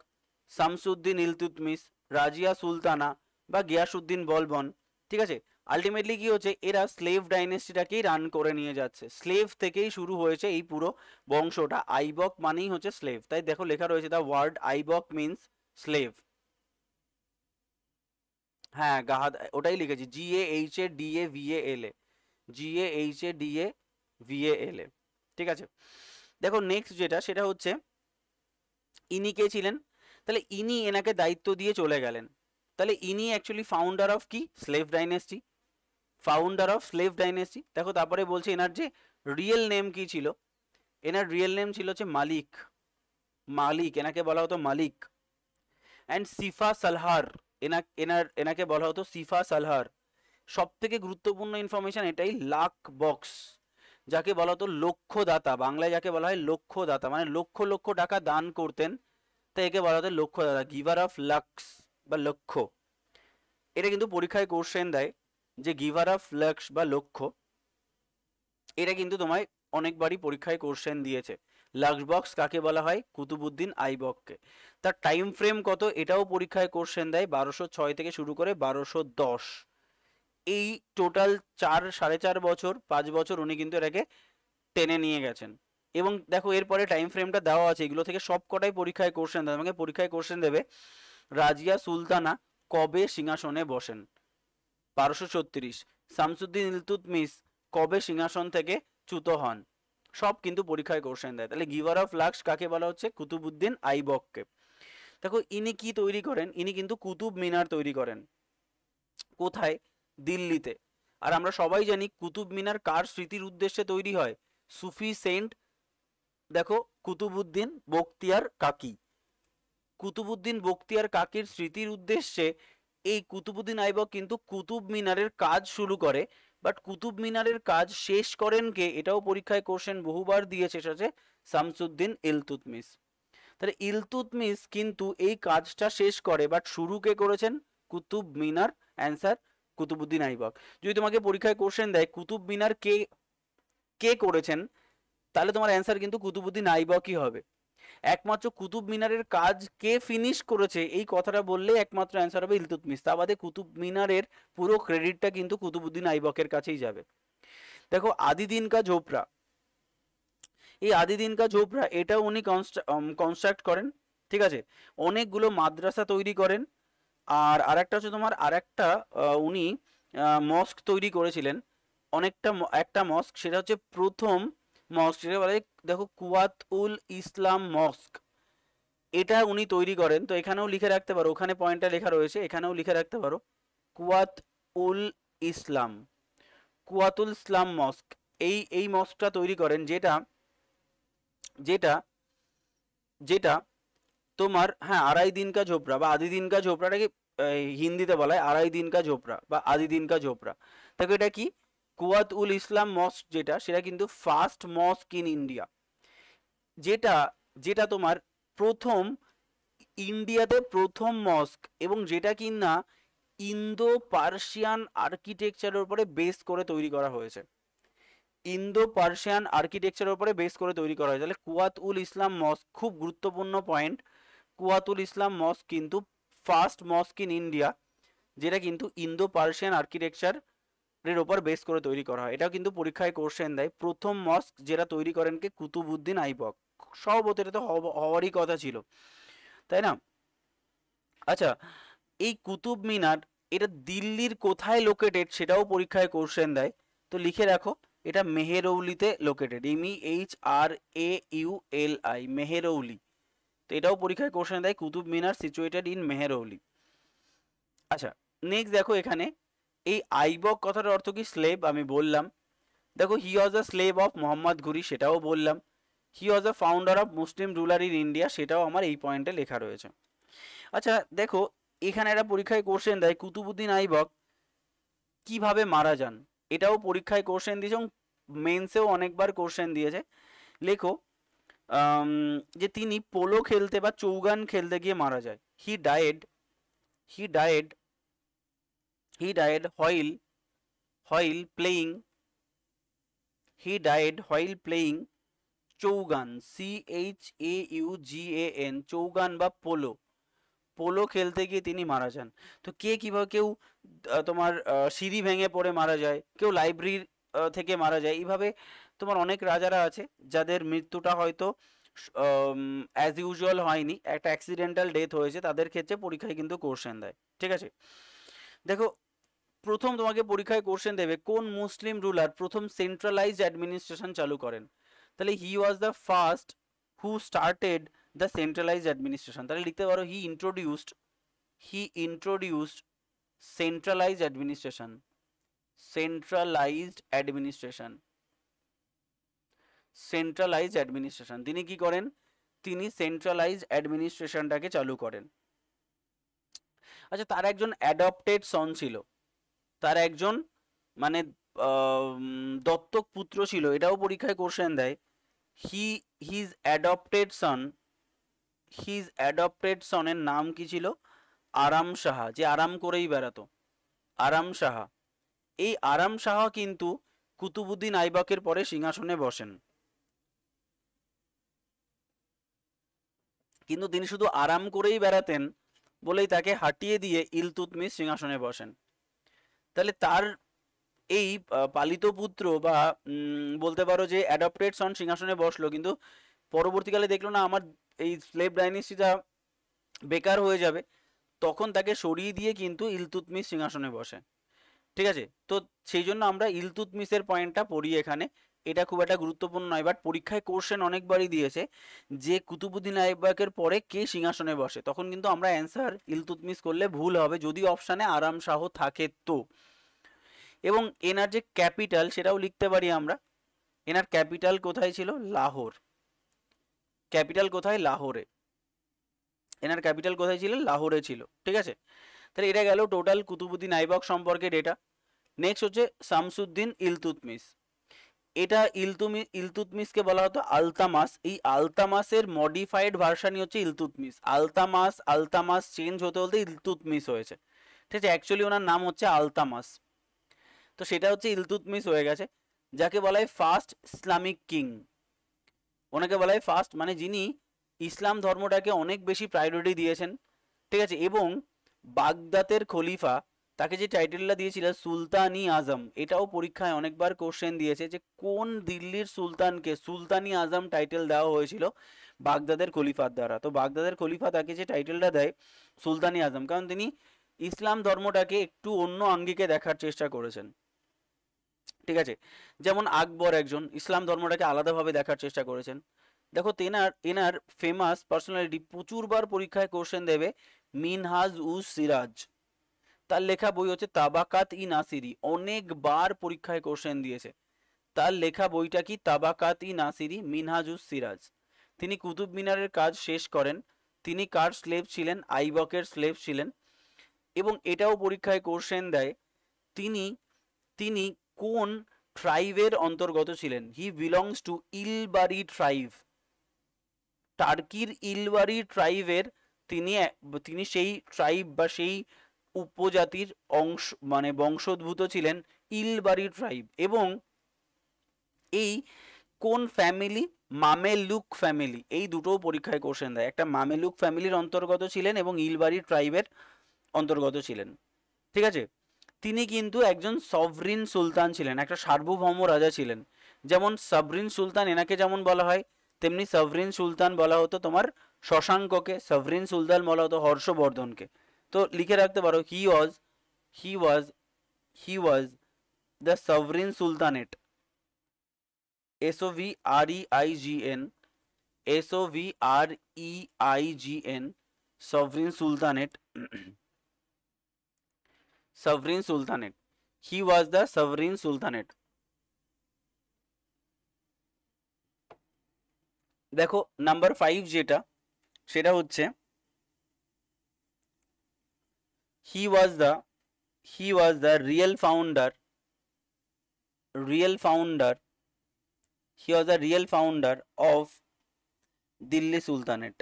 শামসুদ্দিন ইলতুৎমিশ, রাজিয়া সুলতানা বা গিয়াসউদ্দিন বলবন। ঠিক আছে, আলটিমেটলি কি হচ্ছে, এরা স্লেভ ডাইনেস্টিটাকেই রান করে নিয়ে যাচ্ছে। স্লেভ থেকেই শুরু হয়েছে এই পুরো বংশটা। আইবক মানেই হচ্ছে স্লেভ, তাই দেখো লেখা রয়েছে the word Aibak means slave. হ্যাঁ গাহাদ ওটাই লিখেছি, GAHADAVALA, GAHADAVALA। ঠিক আছে, দেখো নেক্সট যেটা সেটা হচ্ছে ইনি কে ছিলেন? তাহলে ইনি এনাকে দায়িত্ব দিয়ে চলে গেলেন। তাহলে ইনি অ্যাকচুয়ালি ফাউন্ডার অফ কি? Slave dynasty, founder of slave dynasty. দেখো তারপরে বলছে এনার যে রিয়েল নেম কি ছিল, এনার রিয়েল নেম ছিল হচ্ছে মালিক। মালিক, এনাকে বলা হতো মালিক। অ্যান্ড সিফা সালহার, এনাকে বলা হতো সিফা সালহার। সব থেকে গুরুত্বপূর্ণ ইনফরমেশন এটাই, লাখ বক্স যাকে বলা হতো লক্ষ্যদাতা, বাংলায় যাকে বলা হয় লক্ষ্যদাতা, মানে লক্ষ লক্ষ টাকা দান করতেন, তাই একে বলা হতো লক্ষ্যদাতা, গিভার অফ লাক্স বা লক্ষ্য। এটা কিন্তু পরীক্ষায় কোশ্চেন দেয় যে গিভার অফ লাক্স বা লক্ষ্য, এটা কিন্তু তোমায় অনেকবারই পরীক্ষায় কোশ্চেন দিয়েছে। লাক্স বক্স কাকে বলা হয়? কুতুবউদ্দিন আইবককে। তার টাইম ফ্রেম কত? এটাও পরীক্ষায় কোশ্চেন দেয়, 1206 থেকে শুরু করে 1210। এই টোটাল 4-4.5 বছর, 5 বছর উনি কিন্তু এটাকে টেনে নিয়ে গেছেন। এবং দেখো এরপরে টাইম ফ্রেমটা দেওয়া আছে, এগুলো থেকে সব কটাই পরীক্ষায় কোশ্চেন দেবে। আমাকে পরীক্ষায় কোশ্চেন দেবে রাজিয়া সুলতানা কবে সিংহাসনে বসেন? 1236। শামসুদ্দিন ইলতুৎমিশ কবে সিংহাসন থেকে চ্যুত হন? সব কিন্তু পরীক্ষায় কোশ্চেন দেয়। তাহলে গিভার অফ লাক্স কাকে বলা হচ্ছে? কুতুবউদ্দিন আইবককে। দেখো ইনি কি তৈরি করেন? ইনি কিন্তু কুতুব মিনার তৈরি করেন। কোথায়? দিল্লিতে। আর আমরা সবাই জানি কুতুব মিনার কার স্মৃতির উদ্দেশ্যে তৈরি হয়? সুফি সেন্ট দেখো কুতুবউদ্দিন বখতিয়ার কাকি। কুতুবউদ্দিন বখতিয়ার কাকির স্মৃতির উদ্দেশ্যে এই কুতুবউদ্দিন আইবক কিন্তু কুতুব মিনারের কাজ শুরু করে। বাট কুতুব মিনারের কাজ শেষ করেন কে? এটাও পরীক্ষায় কোশ্চেন বহুবার দিয়েছে, সেটা হচ্ছে শামসুদ্দিন ইলতুৎমিশ। তাহলে ইলতুৎমিশ কিন্তু এই কাজটা শেষ করে, বাট শুরু কে করেছেন? কুতুব মিনার। অ্যান্সার কুতুবউদ্দিন আইবক। যদি তোমাকে পরীক্ষায় কোশ্চেন দেয় কুতুব মিনার কে কে করেছেন, তাহলে তোমার অ্যান্সার কিন্তু কুতুবউদ্দিন আইবকই হবে। একমাত্র কুতুব মিনারের কাজ কে ফিনিশ করেছে এই কথাটা বললে একমাত্র অ্যান্সার হবে ইলতুৎমিশ। তা বাদে কুতুব মিনারের পুরো ক্রেডিটটা কিন্তু কুতুবউদ্দিন আইবকের কাছেই যাবে। দেখো আদি দিন কা ঝোপড়া, এই আদি দিন কা ঝোপড়া এটাও উনি কনস্ট্রাক্ট করেন। ঠিক আছে, অনেকগুলো মাদ্রাসা তৈরি করেন। আর আরেকটা হচ্ছে তোমার আরেকটা উনি মস্ক তৈরি করেছিলেন, একটা মস্ক, সেটা হচ্ছে প্রথম মস্ক, যেটা বলে দেখো কুয়াত উল ইসলাম মস্ক, এটা উনি তৈরি করেন। তো এখানেও লিখে রাখতে পারো, ওখানে পয়েন্টটা লেখা রয়েছে, এখানেও লিখে রাখতে পারো কুয়াত উল ইসলাম, কুয়াতুল ইসলাম মস্ক। এই মস্কটা তৈরি করেন, যেটা যেটা যেটা তোমার হ্যাঁ আড়াই দিন কা ঝোপড়া বা আদি দিন কা ঝোপড়াটাকে হিন্দিতে বলা হয় আড়াই দিন কা ঝোপড়া বা আদি দিন কা ঝোপড়া। দেখো এটা কি? কুয়াত উল ইসলাম মস্ক যেটা, সেটা কিন্তু ফার্স্ট মস্ক ইন ইন্ডিয়া, যেটা যেটা তোমার প্রথম ইন্ডিয়াতে প্রথম মস্ক, এবং যেটা কিনা ইন্দো পার্সিয়ান আর্কিটেকচারের উপরে বেস করে তৈরি করা হয়েছে। ইন্দো পার্সিয়ান আর্কিটেকচারের উপরে বেস করে তৈরি করা হয়েছে। তাহলে কুয়াত উল ইসলাম মস্ক, খুব গুরুত্বপূর্ণ পয়েন্ট, কুয়াত উল ইসলাম মস্ক কিন্তু ফার্স্ট মস্ক ইন ইন্ডিয়া, যেটা কিন্তু ইন্দো পার্সিয়ান আর্কিটেকচার এর উপর বেস করে তৈরি করা হয়। এটাও কিন্তু পরীক্ষায় কোশ্চেন দেয়। প্রথম মস্ক যেটা তৈরি করেন কে? কুতুবউদ্দিন আইবক। সম্ভবত এটা তো হওয়ারই কথা ছিল, তাই না? আচ্ছা, এই কুতুব মিনার এটা দিল্লির কোথায় লোকেটেড সেটাও পরীক্ষায় কোশ্চেন দেয়। তো লিখে রাখো, এটা মেহেরৌলিতে লোকেটেড, MEHRAULI, মেহেরৌলি। তো এটাও পরীক্ষায় কোশ্চেন দেয়, কুতুব মিনার সিচুয়েটেড ইন মেহেরৌলি। আচ্ছা, নেক্সট দেখো এখানে এই আইবক কথাটার অর্থ কি? স্লেভ, আমি বললাম। দেখো, he was a slave of Mohammad Ghori, সেটাও বললাম। He was a founder of Muslim ruler in India, সেটাও আমার এই পয়েন্টে লেখা রয়েছে। আচ্ছা দেখো, এখানে একটা পরীক্ষায় কোশ্চেন দেয় কুতুবউদ্দিন আইবক কিভাবে মারা যান, এটাও পরীক্ষায় কোশ্চেন দিয়েছে এবং মেন্সেও অনেকবার কোশ্চেন দিয়েছে। লেখো যে তিনি পোলো খেলতে বা চৌগান খেলতে গিয়ে মারা যায়। He died while playing চৌগান, CHAUGAN, চৌগান বা পোলো খেলতে গিয়ে তিনি মারা যান। তো কে কিভাবে, কেউ তোমার সিঁড়ি ভেঙে পড়ে মারা যায়, কেউ লাইব্রেরি থেকে মারা যায়। এইভাবে তোমার অনেক রাজারা আছে যাদের মৃত্যুটা হয়তো অ্যাজ ইউজুয়াল হয়নি, একটা অ্যাক্সিডেন্টাল ডেথ হয়েছে, তাদের ক্ষেত্রে পরীক্ষায় কিন্তু কোশ্চেন দেয়। ঠিক আছে, দেখো প্রথম তোমাকে পরীক্ষায় কোশ্চেন দেবে কোন মুসলিম রুলার প্রথম সেন্ট্রালাইজড অ্যাডমিনিস্ট্রেশন চালু করেন। তাহলে he was the first who started the centralised administration. তাহলে লিখতে পারো হি ইন্ট্রোডিউসড সেন্ট্রালাইজড অ্যাডমিনিস্ট্রেশন। তিনি কি করেন? তিনি সেন্ট্রালাইজড অ্যাডমিনিস্ট্রেশনটাকে চালু করেন। আচ্ছা, তার একজন অ্যাডপ্টেড সন ছিল, তার একজন মানে দত্তক পুত্র ছিল, এটাও পরীক্ষায় কোশ্চেন দেয়। হিজ অ্যাডপ্টেড সনের নাম কি ছিল? আরাম সাহা, যে আরাম করেই বেড়াতো, আরাম সাহা। এই আরাম সাহা কিন্তু কুতুবউদ্দিন আইবকের পরে সিংহাসনে বসেন, কিন্তু তিনি শুধু আরাম করেই বেড়াতেন বলেই তাকে হাঁটিয়ে দিয়ে ইলতুৎমিশ সিংহাসনে বসেন। তাহলে তার এই পালিত পুত্র বা বলতে পারো যে অ্যাডপ্টেড সন সিংহাসনে বসলো, কিন্তু পরবর্তীকালে দেখলো না আমার এই স্লেভ ডাইনেস্টিটা বেকার হয়ে যাবে, তখন তাকে সরিয়ে দিয়ে কিন্তু ইলতুৎমিশ সিংহাসনে বসে। ঠিক আছে, তো সেই জন্য আমরা ইলতুৎমিশের পয়েন্টটা পড়ি এখানে, এটা খুব একটা গুরুত্বপূর্ণ নয়, বাট পরীক্ষায় কোশ্চেন অনেকবারই দিয়েছে যে কুতুবউদ্দিন আইবকের পরে কে সিংহাসনে বসে, তখন কিন্তু আমরা অ্যান্সার ইলতুৎমিশ করলে ভুল হবে যদি অপশানে আরাম শাহ থাকে তো। এবং এনার যে ক্যাপিটাল সেটাও লিখতে পারি আমরা, এনার ক্যাপিটাল কোথায় ছিল? লাহোর। ক্যাপিটাল কোথায়? লাহোরে। এনার ক্যাপিটাল কোথায় ছিল? লাহোরে ছিল। ঠিক আছে, তাহলে এটা গেল টোটাল কুতুবউদ্দিন আইবক সম্পর্কে ডেটা। নেক্সট হচ্ছে শামসুদ্দিন ইলতুৎমিশ। এটা ইলতুৎমিশকে বলা হতো আলতামাস। এই আলতামাসের মডিফাইড ভার্সানই হচ্ছে ইলতুৎমিশ। আলতামাস চেঞ্জ হতে হতে ইলতুৎমিশ হয়েছে। ঠিক আছে, অ্যাকচুয়ালি ওনার নাম হচ্ছে আলতামাস, তো সেটা হচ্ছে ইলতুৎমিশ হয়ে গেছে, যাকে বলা হয় ফার্স্ট ইসলামিক কিং। ওনাকে বলা হয় ফার্স্ট, মানে যিনি ইসলাম ধর্মটাকে অনেক বেশি প্রায়োরিটি দিয়েছেন। ঠিক আছে, এবং বাগদাদের খলিফা, তাকে যে টাইটেলটা দিয়েছিল সুলতানি আজম, এটাও পরীক্ষায় অনেকবার কোশ্চেন দিয়েছে যে কোন দিল্লির সুলতানকে সুলতানি আজম টাইটেল দেওয়া হয়েছিল বাগদাদের খলিফার দ্বারা। তো বাগদাদের খলিফা তাকে যে টাইটেলটা দেয় সুলতানি আজম, কারণ তিনি ইসলাম ধর্মটাকে একটু অন্য আঙ্গিকে দেখার চেষ্টা করেছেন। ঠিক আছে, যেমন আকবর একজন ইসলাম ধর্মটাকে আলাদাভাবে দেখার চেষ্টা করেছেন। দেখো এনার ফেমাস পার্সোনালিটি প্রচুরবার পরীক্ষায় কোশ্চেন দেবে মিনহাজ উস সিরাজ। তার লেখা বই হচ্ছে তাবাকাত ই নাসিরি, অনেকবার পরীক্ষায় কোশ্চেন দিয়েছে। তার লেখা বইটা কি? তাবাকাত ই নাসিরি, মিনহাজ উস সিরাজ। তিনি কুতুব মিনারের কাজ শেষ করেন। তিনি কার স্লেভ ছিলেন? আইবকের স্লেভ ছিলেন। এবং এটাও পরীক্ষায় কোশ্চেন দেয় তিনি তিনি কোন ট্রাইবের অন্তর্গত ছিলেন? He belongs to Ilbari tribe. টার্কির ইলবারি ট্রাইবের তিনি তিনি সেই ট্রাইব বা সেই উপজাতির অংশ মানে বংশোদ্ভূত ছিলেন ইলবারি ট্রাইব। এবং এই কোন ফ্যামিলি? মামেলুক ফ্যামিলি। এই দুটো পরীক্ষায় কোশ্চেন দেয়। একটা মামেলুক ফ্যামিলির অন্তর্গত ছিলেন এবং ইলবারি ট্রাইবের অন্তর্গত ছিলেন। ঠিক আছে। তিনি কিন্তু একজন সভরিন সুলতান ছিলেন, একটা সার্বভৌম রাজা ছিলেন। যেমন সাবরিন সুলতান এনাকে যেমন বলা হয়, তেমনি সভরিন সুলতান বলা হতো তোমার শশাঙ্ককে, সভরিন সুলতান বলা হতো হর্ষবর্ধনকে। তো লিখে রাখতে পারো, he was the sovereign sultanate, SOVREIGN, SOVREIGN, sovereign sultanate, sovereign sultanate. He was the sovereign sultanate. দেখো নাম্বার 5 যেটা, সেটা হচ্ছে he was the real founder, he was the real founder of Delhi sultanate,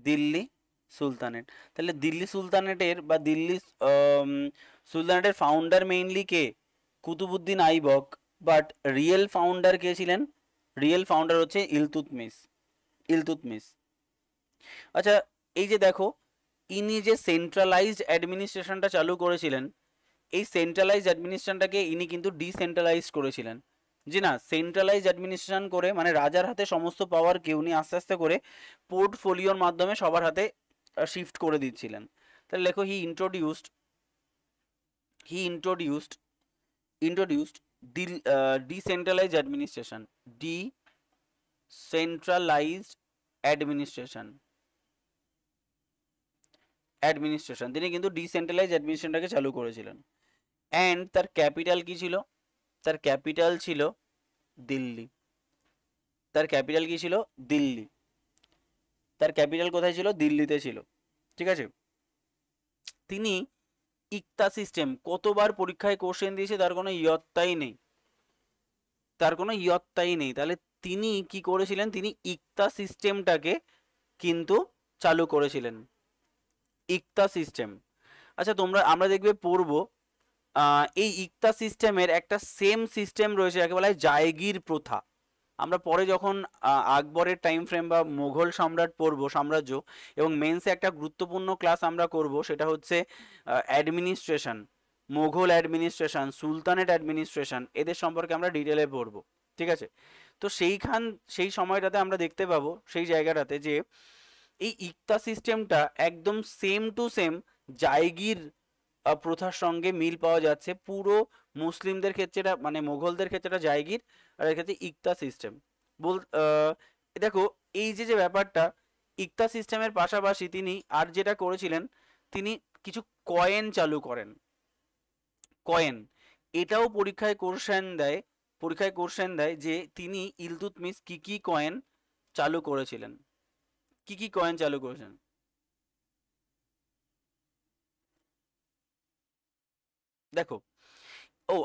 Delhi sultanate. তাহলে দিল্লি সুলতানেটের বা দিল্লি সুলতানেটের ফাউন্ডার মেইনলি কে? Qutbuddin Aibak. But real founder কে ছিলেন? রিয়েল ফাউন্ডার হচ্ছে ইলতুৎমিশ। আচ্ছা, এই যে দেখো, ইনি যে সেন্ট্রালাইজড অ্যাডমিনিস্ট্রেশনটা চালু করেছিলেন, এই সেন্ট্রালাইজড অ্যাডমিনিস্ট্রেশনটাকে ইনি কিন্তু ডিসেন্ট্রালাইজ করেছিলেন। যে না, সেন্ট্রালাইজ অ্যাডমিনিস্ট্রেশন করে মানে রাজার হাতে সমস্ত পাওয়ার কেউ নিয়ে আস্তে আস্তে করে পোর্টফোলিওর মাধ্যমে সবার হাতে শিফট করে দিচ্ছিলেন। তাহলে লেখো, হি ইন্ট্রোডিউসড ডিসেন্ট্রালাইজড অ্যাডমিনিস্ট্রেশন, তিনি কিন্তু ডিসেন্ট্রালাইজ অ্যাডমিনিস্ট্রেশনটাকে চালু করেছিলেন। অ্যান্ড তার ক্যাপিটাল কি ছিল? তার ক্যাপিটাল ছিল দিল্লি। তার ক্যাপিটাল কি ছিল? দিল্লি। তার ক্যাপিটাল কোথায় ছিল? দিল্লিতে ছিল। ঠিক আছে। তিনি ইকতা সিস্টেম কতবার পরীক্ষায় কোশ্চেন দিয়েছে তার কোনো ইয়ত্তাই নেই, তাহলে তিনি কি করেছিলেন? তিনি ইকতা সিস্টেমটাকে কিন্তু চালু করেছিলেন, ইকতা সিস্টেম। আচ্ছা, আমরা দেখবে পড়বো এই ইকতা সিস্টেমের একটা সেম সিস্টেম রয়েছে, যাকে বলা হয় জায়গির প্রথা। আমরা পরে যখন আকবরের টাইম ফ্রেম বা মুঘল সাম্রাজ্য এবং মেন্সে একটা গুরুত্বপূর্ণ ক্লাস আমরা করব, সেটা হচ্ছে administration, Mughal administration, sultanate administration, এদের সম্পর্কে আমরা ডিটেলে পড়বো। ঠিক আছে। তো সেই সময়টাতে আমরা দেখতে পাবো, সেই জায়গাটাতে, যে এই ইকতা সিস্টেমটা একদম সেম টু সেম জায়গির প্রথার সঙ্গে মিল পাওয়া যাচ্ছে। পুরো মুসলিমদের ক্ষেত্রে মানে মুঘলদের ক্ষেত্রে জায়গির, আর এর ক্ষেত্রে ইকতা সিস্টেম। দেখো, এই যে ব্যাপারটা, ইকতা সিস্টেমের পাশাপাশি তিনি আর যেটা করেছিলেন, তিনি কিছু কয়েন চালু করেন। কয়েন, এটাও পরীক্ষায় কোশ্চেন দেয় যে তিনি ইলতুৎমিশ কি কি কয়েন চালু করেছিলেন, দেখো,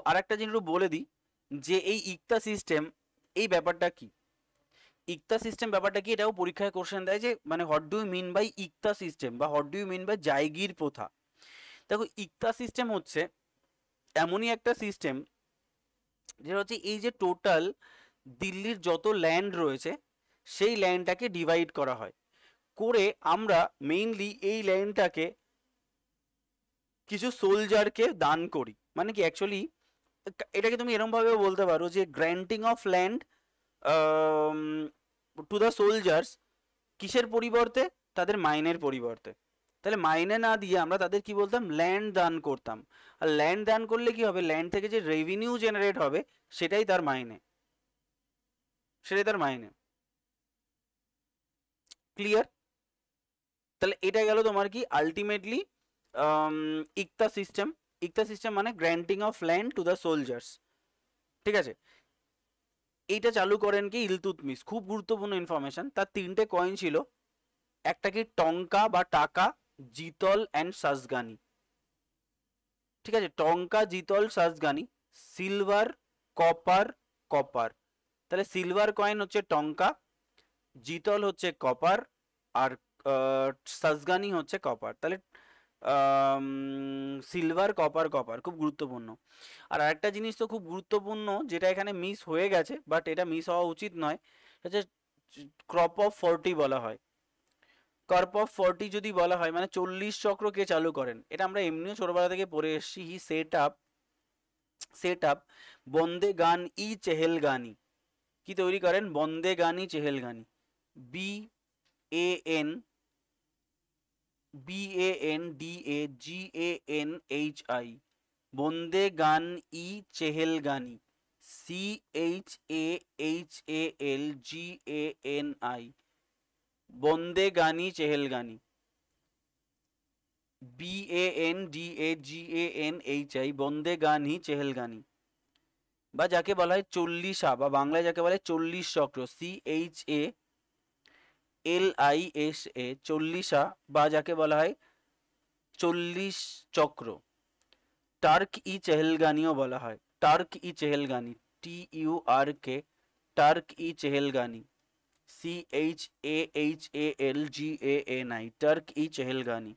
আর একটা জিনিস বলে দিই, যে এই ইকতা সিস্টেম এই ব্যাপারটা কি, এটাও পরীক্ষায় কোশ্চেন দেয়, যে মানে what do you mean by ইকতা সিস্টেম বা what do you mean by জায়গির প্রথা। দেখো, ইকতা সিস্টেম হচ্ছে এমনই একটা সিস্টেম যেটা হচ্ছে এই যে টোটাল দিল্লির যত ল্যান্ড রয়েছে সেই ল্যান্ডটাকে ডিভাইড করা হয়, করে আমরা মেইনলি এই ল্যান্ডটাকে কিছু সোলজারকে দান করি। মানে কি, অ্যাকচুয়ালি এটাকে তুমি এরকম ভাবে বলতে পারো যে granting of land to the soldiers, কিসের পরিবর্তে? তাদের মাইনের পরিবর্তে। তাহলে মাইনে না দিয়ে আমরা তাদের কি বলতাম? ল্যান্ড দান করতাম। আর ল্যান্ড দান করলে কি হবে? ল্যান্ড থেকে যে রেভিনিউ জেনারেট হবে সেটাই তার মাইনে, ক্লিয়ার? তাহলে এটা গেল তোমার কি আলটিমেটলি ইকতা সিস্টেম মানে granting of land to the soldiers. ঠিক আছে। এইটা চালু করেন কি? ইলতুৎমিশ। খুব গুরুত্বপূর্ণ ইনফরমেশন। তার 3টে কয়েন ছিল, একটা কি টঙ্কা বা টাকা, জিতল অ্যান্ড সাজগানি। ঠিক আছে, টঙ্কা, জিতল, সাজগানি, সিলভার, কপার। তাহলে সিলভার কয়েন হচ্ছে টঙ্কা, জিতল হচ্ছে কপার, আর সাজগানি হচ্ছে কপার। তাহলে সিলভার, কপার, কপার খুব গুরুত্বপূর্ণ। আর আরেকটা জিনিস তো খুব গুরুত্বপূর্ণ যেটা এখানে মিস হয়ে গেছে, বাট এটা মিস হওয়া উচিত নয়, হচ্ছে ক্রপ অফ 40 বলা হয়। কার্প অফ 40 যদি বলা হয় মানে 40 চক্র কে চালু করেন, এটা আমরা এমনিও ছোটবেলা থেকে পড়ে এসেছি। হি সেট আপ বন্দে গান ই চেহেলগানি। কি তৈরি করেন? বন্দে গানি চেহেলগানি। বি এ এন BANDAGANHI, বন্দে গান ই চেহেলগানি। CHAHALGANI, বন্দে গানি চেহেলগানি। BANDAGANHI, বন্দে গানি চেহেলগানি। বা যাকে বলা হয় চল্লিশা, বা বাংলায় যাকে বলে 40 চক্র, CHALISA, চল্লিশা, বা যাকে বলা হয় 40 চক্র। টার্ক ই চেহেলগানিও বলা হয়, টার্ক ই চেহেলগানি, TURK, টার্ক ই চেহেলগানি। CHAHALGANI, টার্ক ই চেহেলগানি।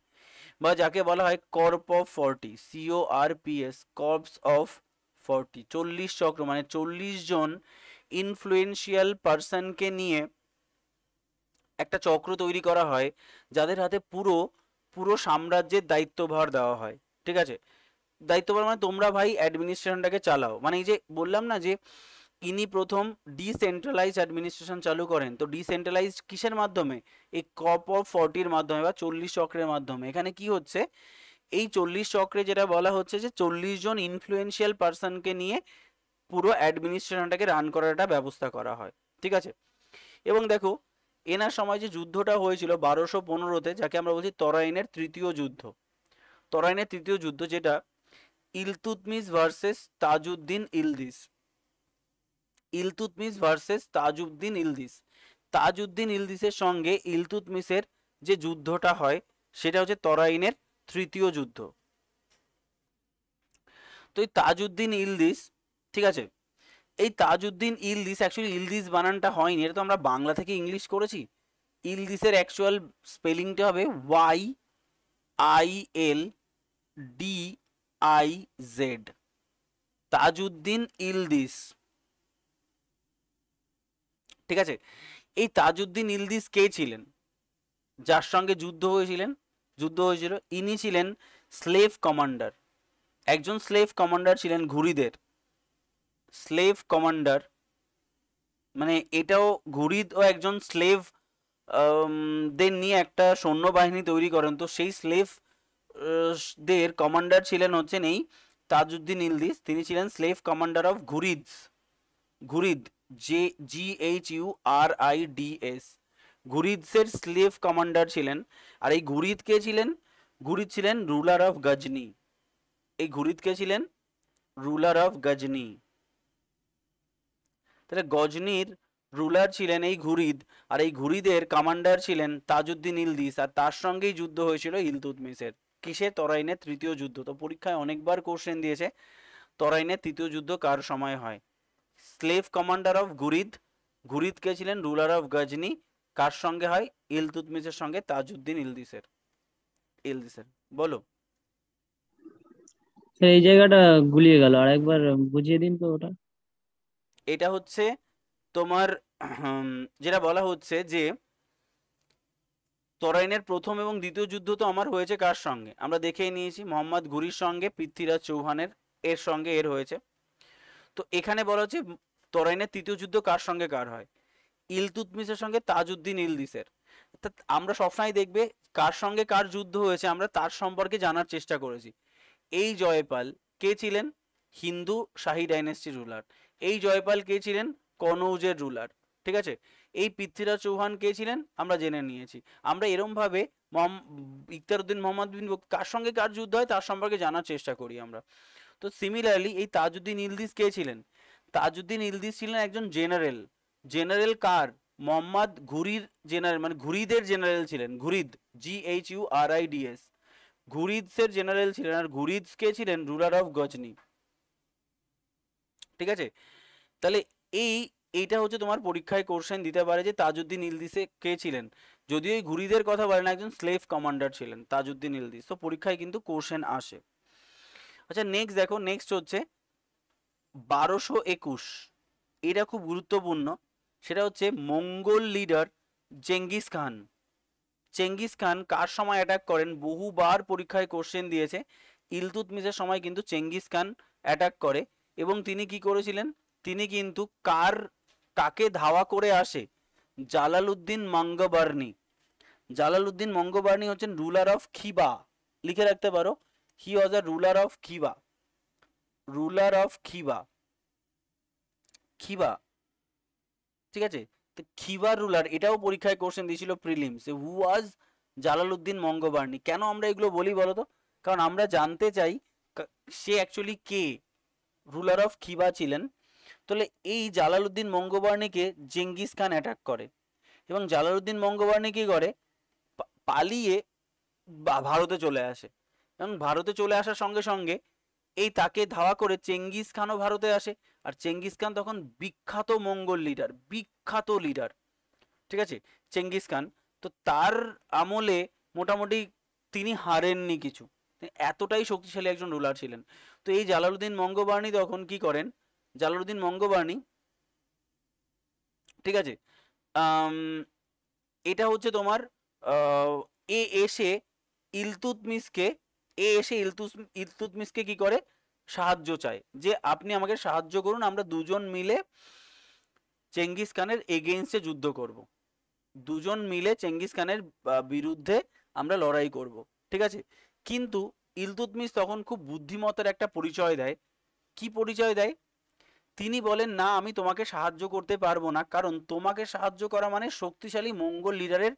বা যাকে বলা হয় corps of 40, CORPS, corps of 40, 40 চক্র মানে 40 জন ইনফ্লুয়েন্সিয়াল পার্সনকে নিয়ে একটা চক্র তৈরি করা হয়, যাদের হাতে পুরো পুরো সাম্রাজ্যের দায়িত্বভার দেওয়া হয়। ঠিক আছে? দায়িত্বভার মানে তোমরা ভাই অ্যাডমিনিস্ট্রেশনটাকে চালাও। মানে এই যে বললাম না যে ইনি প্রথম ডিসেন্ট্রালাইজ অ্যাডমিনিস্ট্রেশন চালু করেন, তো ডিসেন্ট্রালাইজ কিসের মাধ্যমে? এই কপ অফ 40 মাধ্যমে বা 40 চক্রের মাধ্যমে। এখানে কি হচ্ছে, এই 40 চক্রে যেটা বলা হচ্ছে যে 40 জন ইনফ্লুয়েন্সিয়াল পার্সনকে নিয়ে পুরো অ্যাডমিনিস্ট্রেশনটাকে রান করার একটা ব্যবস্থা করা হয়। ঠিক আছে? এবং দেখো এনার সময় যে যুদ্ধটা হয়েছিল 1215-তে, যাকে আমরা বলছি তরাইনের তৃতীয় যুদ্ধ। তরাইনের তৃতীয় যুদ্ধ, যেটা ইলতুৎমিশ ভার্সেস তাজউদ্দিন ইলদিস। ইলতুৎমিশ ভার্সেস তাজউদ্দিন ইলদিস। তাজউদ্দিন ইলদিসের সঙ্গে ইলতুৎমিশের যে যুদ্ধটা হয় সেটা হচ্ছে তরাইনের তৃতীয় যুদ্ধ। তো এই তাজউদ্দিন ইলদিস, ঠিক আছে, এই তাজউদ্দিন ইলদিস, অ্যাকচুয়ালি ইলদিস বানানটা হয়নি, এটা তো আমরা বাংলা থেকে ইংলিশ করেছি। ইলদিসের অ্যাকচুয়াল স্পেলিংটা হবে YILDIZ, তাজউদ্দিন ইলদিস। ঠিক আছে? এই তাজউদ্দিন ইলদিস কে ছিলেন? যার সঙ্গে যুদ্ধ হয়েছিল, ইনি ছিলেন স্লেভ কমান্ডার। একজন স্লেভ কমান্ডার ছিলেন ঘুরিদের। স্লেভ কমান্ডার মানে এটাও, ঘুরিদ ও একজন স্লেভ দের নিয়ে একটা সৈন্যবাহিনী তৈরি করেন। তো সেই স্লেভ দের কমান্ডার ছিলেন হচ্ছেন এই তাজউদ্দিন ইলদিস। তিনি ছিলেন slave commander of Ghurids. Ghurid, GHURIDS, ঘুরিদসের স্লেভ কমান্ডার ছিলেন। আর এই ঘুরিদ কে ছিলেন? ঘুরিদ ছিলেন রুলার অফ গজনি। এই ঘুরিদ কে ছিলেন? Ruler of Ghazni. তাহলে গজনির রুলার ছিলেন এই ঘুরিদ, আর এই ঘুরিদের কমান্ডার ছিলেন তাজউদ্দিন ইলদিস। আর তার সঙ্গেই যুদ্ধ হয়েছিল ইলতুৎমিশের। কিসে? তরাইনের তৃতীয় যুদ্ধ। তো পরীক্ষায় অনেকবার কোশ্চেন দিয়েছে তরাইনের তৃতীয় যুদ্ধ কার সময় হয়। Slave commander of Ghurid, Ghurid কে ছিলেন? Ruler of Ghazni. কার সঙ্গে হয়? ইলতুৎমিশের সঙ্গে তাজউদ্দিন ইলদিসের। বলো। স্যার এই জায়গাটা গুলিয়ে গেল, আর একবার বুঝিয়ে দিন তো ওটা। এটা হচ্ছে তোমার যেটা বলা হচ্ছে যে তরাইনের প্রথম এবং দ্বিতীয় যুদ্ধ তো আমার হয়েছে কার সঙ্গে? আমরা দেখেই নিয়েছি, মোহাম্মদ ঘুরির সঙ্গে, পৃথ্বীরাজ চৌহানের এর সঙ্গে এর হয়েছে। তো এখানে বলা হচ্ছে তরাইনের তৃতীয় যুদ্ধ কার সঙ্গে কার হয়? ইলতুৎমিশের সঙ্গে তাজউদ্দিন ইলদিসের। অর্থাৎ আমরা সবসময় দেখবে কার সঙ্গে কার যুদ্ধ হয়েছে আমরা তার সম্পর্কে জানার চেষ্টা করেছি। এই জয়পাল কে ছিলেন? হিন্দু শাহী ডাইনেস্টির রুলার। এই জয়পাল কে ছিলেন? কনৌজের রুলার। ঠিক আছে? এই পৃথ্বীরাজ চৌহান কে ছিলেন? আমরা জেনে নিয়েছি। আমরা এরম ভাবে ইখতিয়ারউদ্দিন মোহাম্মদ বিন কার সঙ্গে কার যুদ্ধ হয় তার সম্পর্কে জানার চেষ্টা করি আমরা। তো সিমিলারলি এই তাজউদ্দিন ইলদিস কে ছিলেন? তাজউদ্দিন ইলদিস ছিলেন একজন জেনারেল। জেনারেল কার? মোহাম্মদ ঘুরির জেনারেল, মানে ঘুরিদের জেনারেল ছিলেন। ঘুরিদ, GHURIDS, ঘুরিদসের জেনারেল ছিলেন। আর ঘুরিদস কে ছিলেন? Ruler of Ghazni. ঠিক আছে? তাহলে এই এইটা হচ্ছে তোমার পরীক্ষায় কোশ্চেন দিতে পারে যে তাজউদ্দিন ইলদিসে কে ছিলেন, যদিও এই ঘুরিদের কথা বলে না, একজন স্লেভ কমান্ডার ছিলেন তাজউদ্দিন ইলদিস। তো পরীক্ষায় কিন্তু কোশ্চেন আসে। আচ্ছা নেক্সট দেখো, নেক্সট হচ্ছে 1221, এটা খুব গুরুত্বপূর্ণ। সেটা হচ্ছে Mongol leader Genghis Khan. Genghis Khan কার সময় অ্যাটাক করেন, বহুবার পরীক্ষায় কোশ্চেন দিয়েছে। ইলতুৎমিশের সময় কিন্তু চেঙ্গিস খান অ্যাটাক করে, এবং তিনি কি করেছিলেন, তিনি কিন্তু কাকে ধাওয়া করে আসে, জালালউদ্দিন মঙ্গবার্নি। জালালউদ্দিন মঙ্গবার্নি হচ্ছেন রুলার অফ খিবা, লিখে রাখতে পারো, he was a ruler of Khiva, ruler of Khiva, Khiva, ঠিক আছে। তো খিবার রুলার, এটাও পরীক্ষায় কোশ্চেন দিয়েছিল প্রিলিমস, হু ওয়াজ জালালউদ্দিন মঙ্গবার্নি। কেন আমরা এগুলো বলি বলো তো, কারণ আমরা জানতে চাই সে অ্যাকচুয়ালি কে, রুলার অফ খিবা ছিলেন। তাহলে এই জালালউদ্দিন মঙ্গবার্নিকে চেঙ্গিস খান অ্যাটাক করে, এবং জালালউদ্দিন মঙ্গবার্নি কি করে, পালিয়ে ভারতে চলে আসে, এবং ভারতে চলে আসার সঙ্গে সঙ্গে এই তাকে ধাওয়া করে চেঙ্গিস খানও ভারতে আসে। আর চেঙ্গিস খান তখন বিখ্যাত মঙ্গল লিডার, বিখ্যাত লিডার, ঠিক আছে, চেঙ্গিস খান। তো তার আমলে মোটামুটি তিনি হারেননি কিছু, এতটাই শক্তিশালী একজন রুলার ছিলেন। তো এই জালালউদ্দিন মঙ্গবার্নি তখন কি করেন, জালালউদ্দিন মঙ্গবার্নি, ঠিক আছে, এটা হচ্ছে তোমার এ এসে ইলতুৎমিশকে, ইলতুৎমিশকে কি করে, সাহায্য চায়, যে আপনি আমাকে সাহায্য করুন, আমরা দুজন মিলে চেঙ্গিস খানের এগেইনস্টে যুদ্ধ করব, দুজন মিলে চেঙ্গিস খানের বিরুদ্ধে আমরা লড়াই করব, ঠিক আছে। কিন্তু ইলতুৎমিশ তখন খুব বুদ্ধিমত্তার একটা পরিচয় দেয়। কি পরিচয় দেয়, তিনি বলেন না আমি তোমাকে সাহায্য করতে পারবো না, কারণ তোমাকে সাহায্য করা মানে শক্তিশালী মঙ্গল লিডারের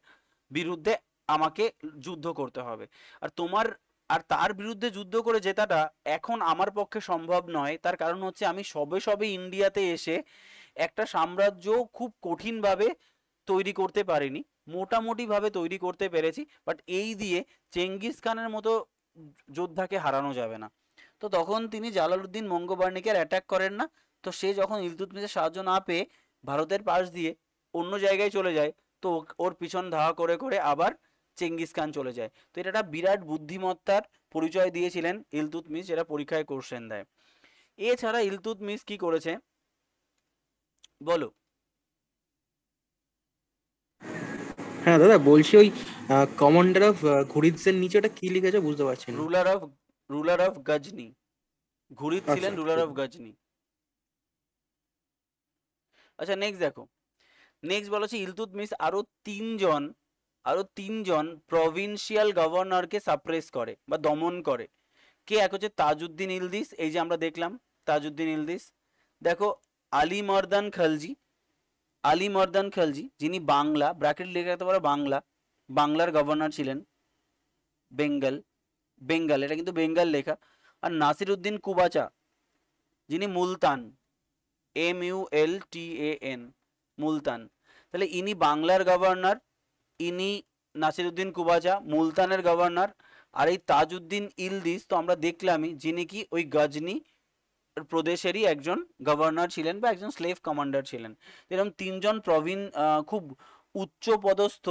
বিরুদ্ধে আমাকে যুদ্ধ করতে হবে, আর তার বিরুদ্ধে যুদ্ধ করে জেতাটা এখন আমার পক্ষে সম্ভব নয়। তার কারণ হচ্ছে আমি সবে সবে ইন্ডিয়াতে এসে একটা সাম্রাজ্য খুব কঠিনভাবে তৈরি করতে পারিনি, মোটামুটি ভাবে তৈরি করতে পেরেছি, বাট এই দিয়ে চেঙ্গিস খানের মতো যোদ্ধাকে হারানো যাবে না। তো তখন তিনি জালালউদ্দিন মঙ্গবার্নিকে অ্যাটাক করেন না। তো সে যখন ইলতুৎমিশের সাহায্য না পেয়ে ভারতের পাশ দিয়ে অন্য জায়গায় চলে যায়, তো ওর পিছন ধাওয়া করে করে আবার চেঙ্গিস খান চলে যায়। তো এটা একটা বিরাট বুদ্ধিমত্তার পরিচয় দিয়েছিলেন ইলতুৎমিশ, যেটা পরীক্ষায় কোশ্চেন দেয়। এছাড়া ইলতুৎমিশ কি করেছে বলো। হ্যাঁ দাদা বলছি, ওই কমান্ডার অফ ঘুরিদসের নিচে ওটা কি লিখেছে বুঝতে পারছি না। রুলার অফ গজনি, ঘুরিদ ছিলেন আচ্ছা রুলার ঠিক অফ আছে। গজনি। আচ্ছা নেক্সট দেখো, নেক্সট বলা হচ্ছে ইলতুৎমিশ আরো তিনজন প্রভিন্সিয়াল গভর্নরকে সাপ্রেস করে বা দমন করে। কে, এক হচ্ছে তাজউদ্দিন ইলদিস, এই যে আমরা দেখলাম তাজউদ্দিন ইলদিস। দেখো আলী মর্দান খালজি, যিনি বাংলা, ব্র্যাকেট লিখে রাখতে পারো বাংলা, বাংলার গভর্নর ছিলেন, বেঙ্গল, বেঙ্গল, এটা কিন্তু বেঙ্গল লেখা। আর নাসিরউদ্দিন কুবাচা, যিনি মুলতান, MULTAN, মুলতান। তাহলে ইনি বাংলার গভর্নর, ইনি নাসিরউদ্দিন কুবাচা মুলতানের গভর্নর, আর এই তাজউদ্দিন ইলদিস তো আমরা দেখলামই, যিনি কি ওই গজনি প্রদেশেরই একজন গভর্নর ছিলেন বা একজন স্লেভ কমান্ডার ছিলেন। এরকম তিনজন খুব উচ্চ পদস্থ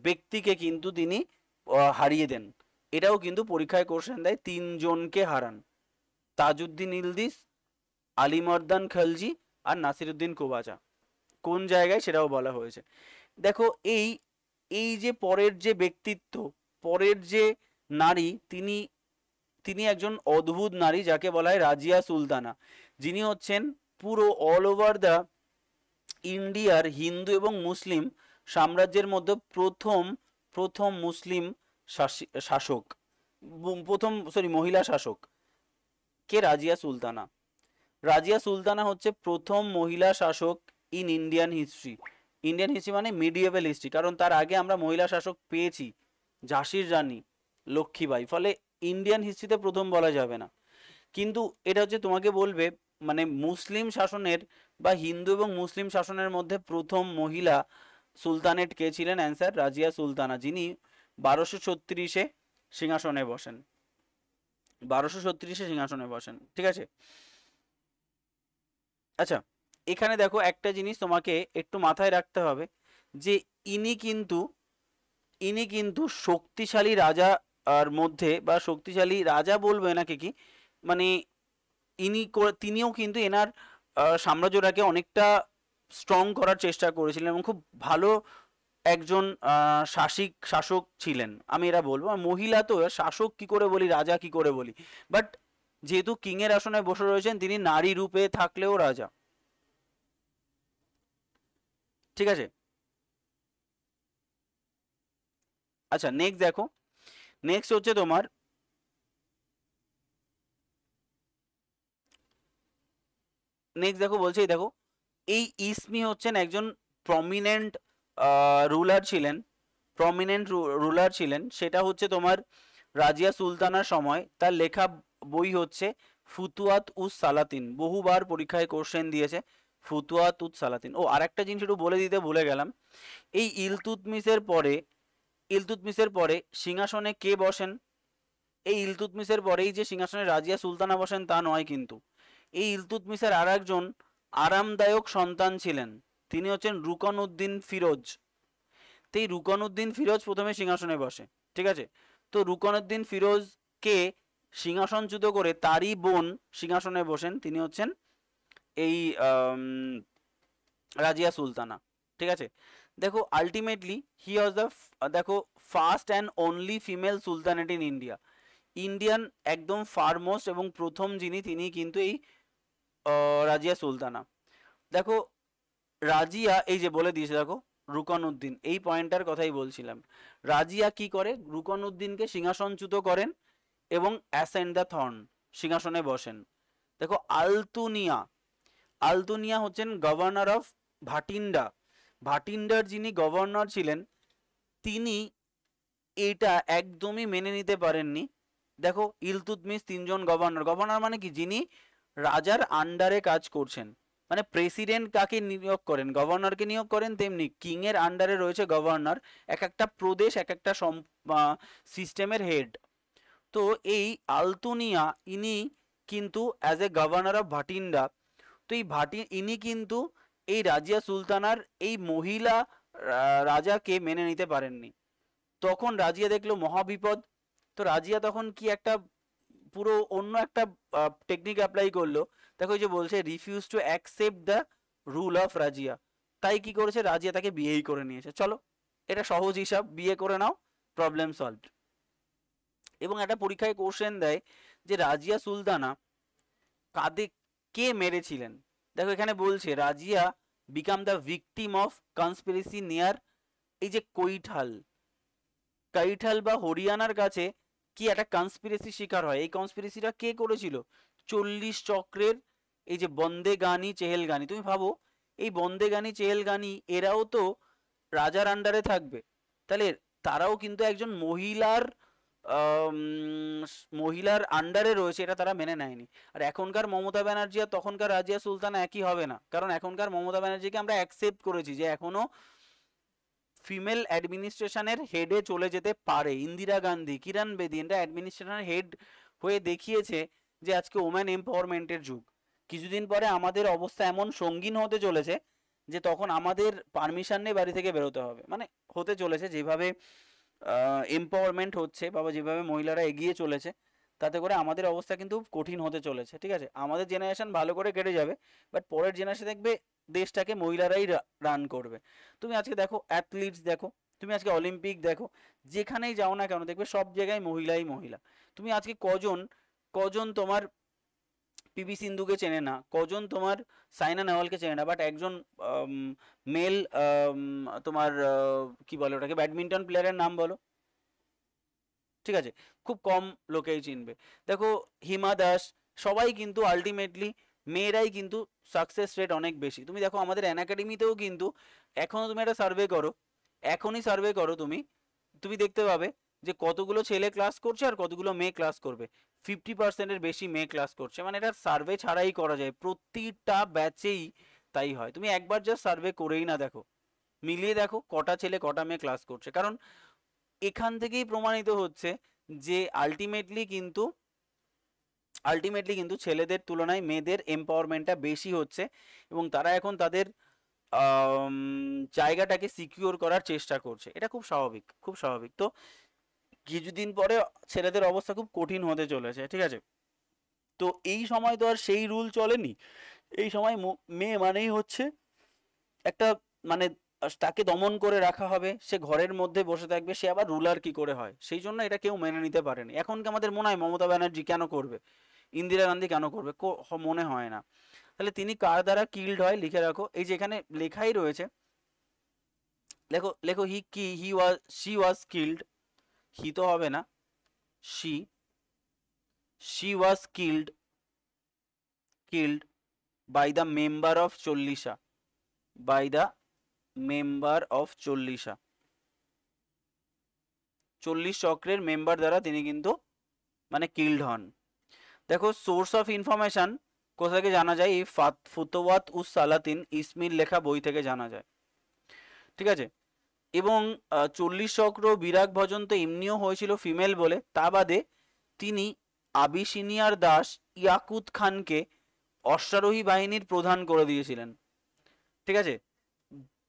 ব্যক্তিকে কিন্তু তিনি হারিয়ে দেন। এটাও কিন্তু পরীক্ষায় কোশ্চেন দেয়, তিনজনকে হারান, তাজউদ্দিন ইলদিস, আলিমর্দান খলজি আর নাসিরউদ্দিন কুবাচা। কোন জায়গায় সেটাও বলা হয়েছে। দেখো এই এই যে পরের যে ব্যক্তিত্ব, পরের যে নারী, তিনি একজন অদ্ভুত নারী, যাকে বলা হয় রাজিয়া সুলতানা, যিনি হচ্ছেন পুরো অল ওভার দ্য ইন্ডিয়ার হিন্দু এবং মুসলিম সাম্রাজ্যের মধ্যে প্রথম মুসলিম শাসক, মহিলা শাসক। কে, রাজিয়া সুলতানা। রাজিয়া সুলতানা হচ্ছে প্রথম মহিলা শাসক ইন ইন্ডিয়ান হিস্ট্রি মানে মিডিয়েভেল হিস্ট্রি, কারণ তার আগে আমরা মহিলা শাসক পেয়েছি ঝাঁসির রানী লক্ষ্মীবাই, ফলে ইন্ডিয়ান হিস্ট্রিতে প্রথম বলা যাবে না। কিন্তু এটা হচ্ছে তোমাকে বলবে মানে মুসলিম শাসনের বা হিন্দু এবং মুসলিম শাসনের মধ্যে প্রথম মহিলা সুলতানেট কে ছিলেন, অ্যান্সার রাজিয়া সুলতানা, যিনি 1236-এ সিংহাসনে বসেন, 1236-এ সিংহাসনে বসেন, ঠিক আছে। আচ্ছা এখানে দেখো একটা জিনিস তোমাকে একটু মাথায় রাখতে হবে, যে ইনি কিন্তু ইনি কিন্তু শক্তিশালী রাজা আর মধ্যে, বা শক্তিশালী রাজা বলবো এনাকে কি, মানে তিনিও কিন্তু এনার সাম্রাজ্যটাকে অনেকটা স্ট্রং করার চেষ্টা করেছিলেন এবং খুব ভালো একজন শাসক ছিলেন, আমি এরা বলবো। আর মহিলা তো শাসক কি করে বলি, রাজা কি করে বলি, বাট যেহেতু কিং এর আসনে বসে রয়েছেন, তিনি নারী রূপে থাকলেও রাজা। ঠিক আছে, আচ্ছা নেক্সট দেখো, নেক্সট হচ্ছে তোমার নেক্সট দেখো, বলছে এই দেখো, এই ইসমি হচ্ছেন একজন প্রমিনেন্ট রুলার ছিলেন, সেটা হচ্ছে তোমার রাজিয়া সুলতানার সময়। তার লেখা বই হচ্ছে ফুতুয়াত উস সালাতিন, বহুবার পরীক্ষায় কোশ্চেন দিয়েছে ফুতুয়াত উস সালাতিন। ও আরেকটা জিনিস একটু বলে দিতে ভুলে গেলাম, এই ইলতুৎমিশের পরে সিংহাসনে কে বসেন? এই ইলতুৎমিশের পরেই যে সিংহাসনে রাজিয়া সুলতানা বসেন তা নয় কিন্তু, এই ইলতুৎমিশের আর একজন আরামদায়ক সন্তান ছিলেন, তিনি হচ্ছেন রুকন উদ্দিন ফিরোজ। তো এই রুকন উদ্দিন ফিরোজ প্রথমে সিংহাসনে বসে, ঠিক আছে। তো রুকন উদ্দিন ফিরোজকে সিংহাসনচ্যুত করে তারই বোন সিংহাসনে বসেন, তিনি হচ্ছেন এই রাজিয়া সুলতানা, ঠিক আছে। দেখো আলটিমেটলি হি ওয়াজ দ্য, দেখো, first and only female sultanate in India, Indian একদম ফারমোস্ট এবং প্রথম যিনি, তিনি কিন্তু এই রাজিয়া সুলতানা। দেখো রাজিয়া, এই যে বলে দিয়েছে দেখো রুকন উদ্দিন, এই পয়েন্টটার কথাই বলছিলাম। রাজিয়া কি করে, রুকন উদ্দিনকে সিংহাসনচ্যুত করেন এবং অ্যাসেন্ড দ্য থর্ন, সিংহাসনে বসেন। দেখো আলতুনিয়া হচ্ছেন গভর্নর অফ ভাটিন্ডা, ভাটিন্ডার যিনি গভর্নর ছিলেন, তিনি এটা একদমই মেনে নিতে পারেননি। দেখো ইলতুৎমিশ তিনজন গভর্নর মানে কি, যিনি রাজার আন্ডারে কাজ করছেন, মানে প্রেসিডেন্ট কাকে নিয়োগ করেন, গভর্নরকে নিয়োগ করেন, তেমনি কিং এর আন্ডারে রয়েছে গভর্নর, এক একটা প্রদেশ এক একটা সিস্টেমের হেড। তো এই আলতুনিয়া ইনি কিন্তু as a governor of Bathinda, তো এই ইনি কিন্তু এই রাজিয়া সুলতানার এই মহিলা রাজাকে মেনে নিতে পারেননি। তখন রাজিয়া দেখলো মহাবিপদ, তো রাজিয়া তখন কি একটা পুরো অন্য একটা টেকনিক অ্যাপ্লাই করলো। দেখো যে বলছে refuse to accept the rule of Razia, তাই কি করেছে, রাজিয়া তাকে বিয়েই করে নিয়েছে। চলো এটা সহজ হিসাব, বিয়ে করে নাও, প্রবলেম সলভড। এবং একটা পরীক্ষায় কোশ্চেন দেয় যে রাজিয়া সুলতানা কে মেরেছিলেন। দেখো এখানে বলছে Razia become the victim of conspiracy near, এই যে কৈঠাল বা হরিয়ানার কাছে কি একটা কনস্পিরেসি শিকার হয়। এই কনস্পিরেসিটা কে করেছিল, 40 চক্রের এই যে বন্দে গানি চেহেলগানি, তুমি ভাবো এই বন্দে গানি চেহেলগানি এরাও তো রাজার আন্ডারে থাকবে, তাহলে তারাও কিন্তু একজন মহিলার আন্ডারে রয়েছে, এটা তারা মেনে নেয়নি। আর এখনকার মমতা ব্যানার্জি আর তখনকার রাজিয়া সুলতানা একই হবে না, কারণ এখনকার মমতা ব্যানার্জিকে আমরা অ্যাকসেপ্ট করেছি যে এখনো ফিমেল অ্যাডমিনিস্ট্রেশনের হেডে চলে যেতে পারে। ইন্দিরা গান্ধী, কিরণ বেদি, এরা অ্যাডমিনিস্ট্রেশনের হেড হয়ে দেখিয়েছে যে আজকে ওম্যান এম্পাওয়ারমেন্টের যুগ। কিছুদিন পরে আমাদের অবস্থা এমন সঙ্গীন হতে চলেছে যে তখন আমাদের পারমিশন নিয়ে বাড়ি থেকে বেরোতে হবে, মানে হতে চলেছে যেভাবে এম্পাওয়ারমেন্ট হচ্ছে, বাবা যেভাবে মহিলারা এগিয়ে চলেছে, তাতে করে আমাদের অবস্থা কিন্তু কঠিন হতে চলেছে। ঠিক আছে, আমাদের জেনারেশন ভালো করে কেটে যাবে, বাট পরের জেনারেশন দেখবে দেশটাকে মহিলারাই রান করবে। তুমি আজকে দেখো অ্যাথলিটস দেখো, তুমি আজকে অলিম্পিক দেখো, যেখানেই যাও না কেন দেখবে সব জায়গায় মহিলা। তুমি আজকে কজন তোমার পিভি সিন্ধুকে চেনে না, কজন তোমার সাইনা নেহওয়ালকে চেনে না, বাট একজন মেল তোমার কি বলে ওটাকে, ব্যাডমিন্টন প্লেয়ারের নাম বলো, ঠিক আছে, খুব কম লোকেই চিনবে। দেখো হিমা দাস, সবাই কিন্তু আলটিমেটলি মেয়েরাই কিন্তু সাকসেস রেট অনেক বেশি। তুমি দেখো আমাদের অ্যান একাডেমিতেও কিন্তু এখনো তুমি একটা সার্ভে করো, এখনই সার্ভে করো, তুমি দেখতে পাবে যে কতগুলো ছেলে ক্লাস করছে আর কতগুলো মেয়ে ক্লাস করবে। 50%-এর বেশি মেয়ে ক্লাস করছে, মানে এটা সার্ভে ছাড়াই করা যায়, প্রতিটা ব্যাচেই তাই হয়। তুমি একবার জাস্ট সার্ভে করেই না দেখো, মিলিয়ে দেখো কটা ছেলে কটা মেয়ে ক্লাস করছে, কারণ এখান থেকেই প্রমাণিত হচ্ছে যে আলটিমেটলি কিন্তু আলটিমেটলি কিন্তু ছেলেদের তুলনায় মেয়েদের এম্পাওয়ারমেন্টটা বেশি হচ্ছে এবং তারা এখন তাদের জায়গাটাকে সিকিউর করার চেষ্টা করছে। এটা খুব স্বাভাবিক, খুব স্বাভাবিক। তো কিছুদিন পরে ছেলেদের অবস্থা খুব কঠিন হতে চলেছে, ঠিক আছে? তো এই সময় তো আর সেই রুল চলেনি। এই সময় মেয়ে মানেই হচ্ছে একটা মানে তাকে দমন করে রাখা হবে, সে ঘরের মধ্যে বসে থাকবে, সে আবার রুলার কি করে হয়, সেই জন্য এটা কেউ মেনে নিতে পারেনি। এখন কি আমাদের মনে হয় মমতা ব্যানার্জি কেন করবে, ইন্দিরা গান্ধী কেন করবে? মনে হয় না। তাহলে তিনি কার দ্বারা কিল্ড হয় লিখে রাখো, এই যে এখানে লেখাই রয়েছে, লেখো লেখো শি ওয়াজ কিল্ড, হি তো হবে না, she was killed by the member of চল্লিশা, বাই দ্য মেম্বার অফ চল্লিশা, 40 চক্রের মেম্বার দ্বারা তিনি কিন্তু মানে কিল্ড হন। দেখো সোর্স অফ ইনফরমেশন কোথা থেকে জানা যায়? এই ফুতওয়াত উস সালাতিন ইসমির লেখা বই থেকে জানা যায়, ঠিক আছে? এবং 40 চক্র বিরাগ ভজন তো এমনিও হয়েছিল ফিমেল বলে, তা বাদে তিনি আবিসিনিয়ার দাস ইয়াকুত খানকে অশ্বারোহী বাহিনীর প্রধান করে দিয়েছিলেন, ঠিক আছে?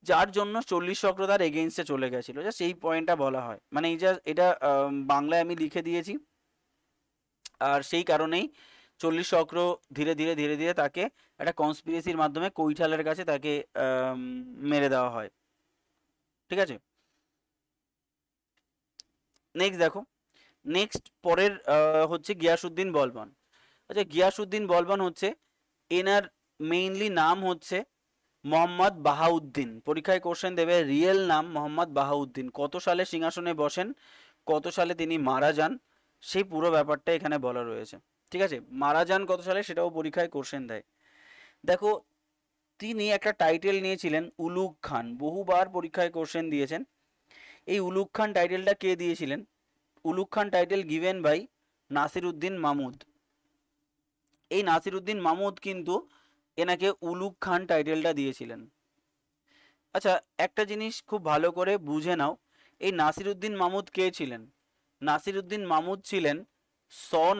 যার জন্য 40 চক্র তার এগেইনস্টে চলে গেছিল। জাস্ট এই পয়েন্টটা বলা হয়, মানে এই যা এটা বাংলায় আমি লিখে দিয়েছি, আর সেই কারণেই 40 চক্র ধীরে ধীরে ধীরে ধীরে তাকে একটা কনস্পিরেসির মাধ্যমে কৈঠালের কাছে তাকে মেরে দেওয়া হয়, ঠিক আছে? নেক্সট দেখো, নেক্সট পরের হচ্ছে গিয়াসউদ্দিন বলবন। আচ্ছা, গিয়াসউদ্দিন বলবন হচ্ছে, এনার মেইনলি নাম হচ্ছে মোহাম্মদ বাহাউদ্দিন। পরীক্ষায় কোশ্চেন দেবে রিয়েল নাম মোহাম্মদ বাহাউদ্দিন, কত সালে সিংহাসনে বসেন, কত সালে তিনি মারা যান, সেই পুরো ব্যাপারটা এখানে বলা রয়েছে, ঠিক আছে? মারা যান কত সালে সেটাও পরীক্ষায় কোশ্চেন দেয়। দেখো তিনি একটা টাইটেল নিয়েছিলেন উলুগ খান, বহুবার পরীক্ষায় কোশ্চেন দিয়েছেন। এই উলুগ খান টাইটেলটা কে দিয়েছিলেন? Ulugh Khan title given by Nasiruddin Mahmud. এই নাসিরউদ্দিন মাহমুদ কিন্তু এনাকে উলুগ খান টাইটেলটা দিয়েছিলেন। আচ্ছা, একটা জিনিস খুব ভালো করে বুঝে নাও, এই নাসিরউদ্দিন মাহমুদ কে ছিলেন? নাসিরউদ্দিন মাহমুদ ছিলেন সন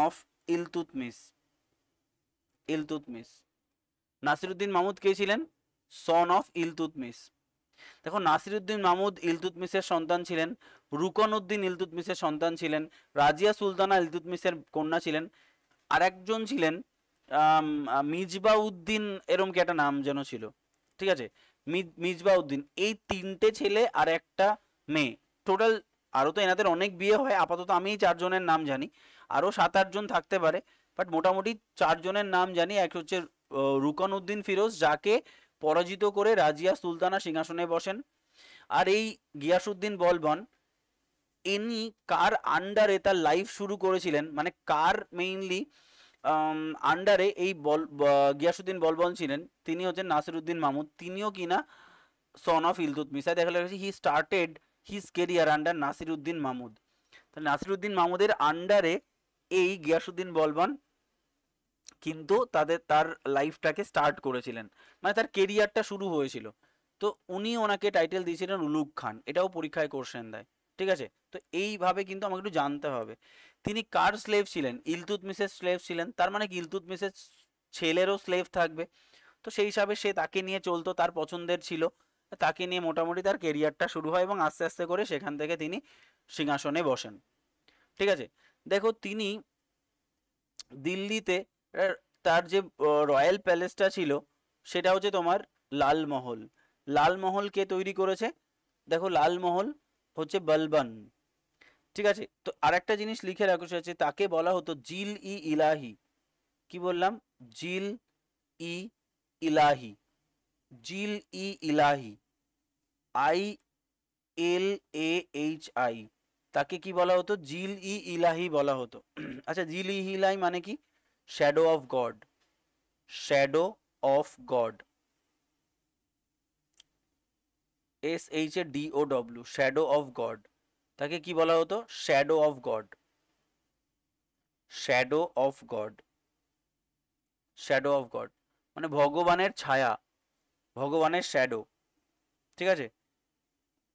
অফ ইলতুৎমিশ। নাসিরউদ্দিন মাহমুদ কে ছিলেন? Son of Iltutmish. দেখো নাসিরউদ্দিন মাহমুদ ইলতুৎমিশের সন্তান ছিলেন, রুকন উদ্দিন ইলতুৎমিশের সন্তান ছিলেন, রাজিয়া সুলতানা ইলতুৎমিশের কন্যা ছিলেন, আর একজন ছিলেন মিজবা উদ্দিন, এরম কি একটা নাম যেন ছিল, ঠিক আছে? মিজবা উদ্দিন। এই 3টে ছেলে আর একটা মেয়ে, টোটাল আরও তো এনাদের অনেক বিয়ে হয়, আপাতত আমি 4 জনের নাম জানি, আরও 7-8 জন থাকতে পারে, বাট মোটামুটি 4 জনের নাম জানি। এক হচ্ছে রুকন উদ্দিন ফিরোজ, যাকে পরাজিত করে রাজিয়া সুলতানা সিংহাসনে বসেন। আর এই গিয়াসউদ্দিন বলবন, ইনি কার আন্ডারে তার লাইফ শুরু করেছিলেন, মানে কার মেইনলি আন্ডারে এই গিয়াসউদ্দিন বলবন ছিলেন? তিনি হচ্ছেন নাসিরউদ্দিন মাহমুদ, তিনিও কিনা সন অফ ইলতুৎমিশ। দেখা গেছে he started his career under Nasiruddin Mahmud. তাহলে নাসিরউদ্দিন মাহমুদের আন্ডারে এই গিয়াসউদ্দিন বলবন কিন্তু তার লাইফটাকে স্টার্ট করেছিলেন, মানে তার কেরিয়ারটা শুরু হয়েছিল। তো উনি ওনাকে টাইটেল দিয়েছিলেন উলুগ খান, এটাও পরীক্ষায় কোশ্চেন দেয়, ঠিক আছে? তো এইভাবে কিন্তু আমাকে একটু জানতে হবে। তিনি কার স্লেভ ছিলেন? ইলতুৎমিশের স্লেভ ছিলেন, তার মানে কি ইলতুৎমিশের ছেলেরও স্লেভ থাকবে, তো সেই হিসাবে সে তাকে নিয়ে চলতো, তার পছন্দের ছিল, তাকে নিয়ে মোটামুটি তার কেরিয়ারটা শুরু হয় এবং আস্তে আস্তে করে সেখান থেকে তিনি সিংহাসনে বসেন, ঠিক আছে? দেখো তিনি দিল্লিতে তার যে রয়্যাল প্যালেসটা ছিল সেটা হচ্ছে তোমার লালমহল। লালমহল কে তৈরি করেছে? দেখো লালমহল হচ্ছে বলবন, ঠিক আছে? তো আরেকটা জিনিস লিখে রাখো, সেটা হচ্ছে তাকে বলা হতো জিল ই ইলাহি। কি বললাম? জিল ই ইলাহি, জিল ই ইলাহি, ILAHI, তাকে কি বলা হতো? জিল ই ইলাহি বলা হতো। আচ্ছা, জিল ই ইলাহি মানে কি? Shadow of god, shadow of god, SHADOW, shadow of god. তাকে কি বলা হতো? Shadow of god, shadow of god, shadow of god মানে ভগবানের ছায়া, ভগবানের শ্যাডো, ঠিক আছে?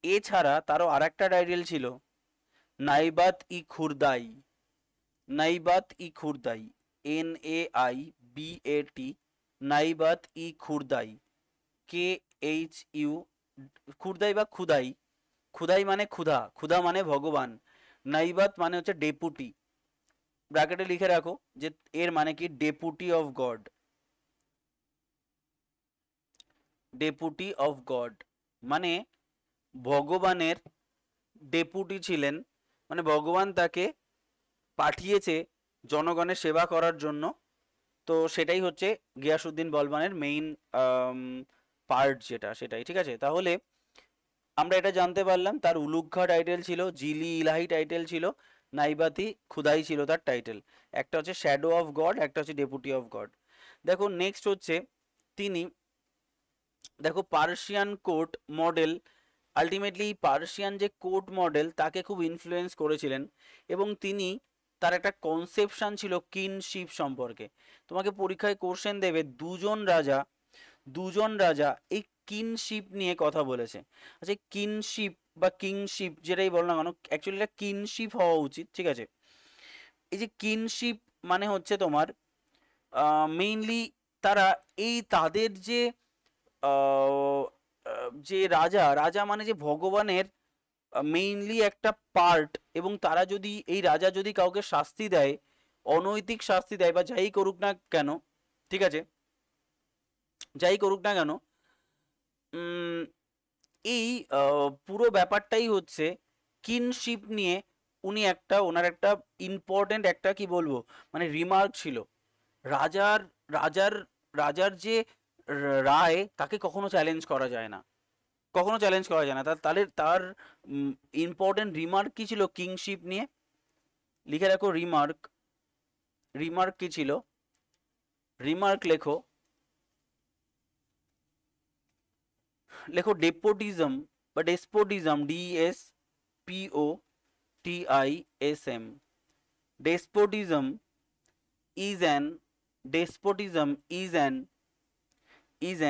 এছাড়া তারও আরেকটা টাইটেল ছিল নাইবাত ই খুরদাই। নাইবাত-ই-খুরদাই, NAIBAT, নাইবাত-ই-খুরদাই, KHU, খুরদাই বা খুদাই, খুদাই মানে ক্ষুধা, ক্ষুধা মানে ভগবান, নাইবাত মানে হচ্ছে ডেপুটি, ব্র্যাকেটে লিখে রাখো যে এর মানে কি deputy of god, deputy of god মানে ভগবানের ডেপুটি ছিলেন, মানে ভগবান তাকে পাঠিয়েছে জনগণের সেবা করার জন্য। তো সেটাই হচ্ছে গিয়াসউদ্দিন বলবানের মেইন পার্ট যেটা, সেটাই। ঠিক আছে, তাহলে আমরা এটা জানতে পারলাম তার উলুঘা টাইটেল ছিল, জিলি ইলাহি টাইটেল ছিল, নাইবাতি খুদাই ছিল তার টাইটেল। একটা হচ্ছে শ্যাডো অফ গড, একটা হচ্ছে ডেপুটি অফ গড। দেখো নেক্সট হচ্ছে তিনি, দেখো Persian court model, ultimately Persian যে কোর্ট মডেল তাকে খুব ইনফ্লুয়েন্স করেছিলেন, এবং তিনি, তার একটা কনসেপশন ছিল কিনশিপ সম্পর্কে। তোমাকে পরীক্ষায় কোশ্চেন দেবে দুজন রাজা এই কিনশিপ নিয়ে কথা বলেছে। আচ্ছা, কিনশিপ বা কিংশিপ যেটাই বলো না কেন, অ্যাকচুয়ালি এটা কিনশিপ হওয়া উচিত। ঠিক আছে, এই যে কিনশিপ মানে হচ্ছে তোমার মেইনলি তারা এই তাদের যে যে রাজা, রাজা মানে যে ভগবানের মেইনলি একটা পার্ট, এবং তারা যদি, এই রাজা যদি কাউকে শাস্তি দেয়, অনৈতিক শাস্তি দেয় বা যাই করুক না কেন, ঠিক আছে, যাই করুক না কেন, এই পুরো ব্যাপারটাই হচ্ছে কিনশিপ নিয়ে উনি একটা, ওনার একটা ইম্পর্টেন্ট একটা কি বলবো মানে রিমার্ক ছিল, রাজার রাজার রাজার যে রায় তাকে কখনো চ্যালেঞ্জ করা যায় না, কখনো চ্যালেঞ্জ করা যায় না। তাহলে তার ইম্পর্টেন্ট রিমার্ক কি ছিল কিংশিপ নিয়ে, লিখে রাখো রিমার্ক, রিমার্ক কি ছিল, রিমার্ক লেখো, লেখো ডেপোটিজম বা ডেসপোটিজম, DESPOTISM, despotism is an despotism is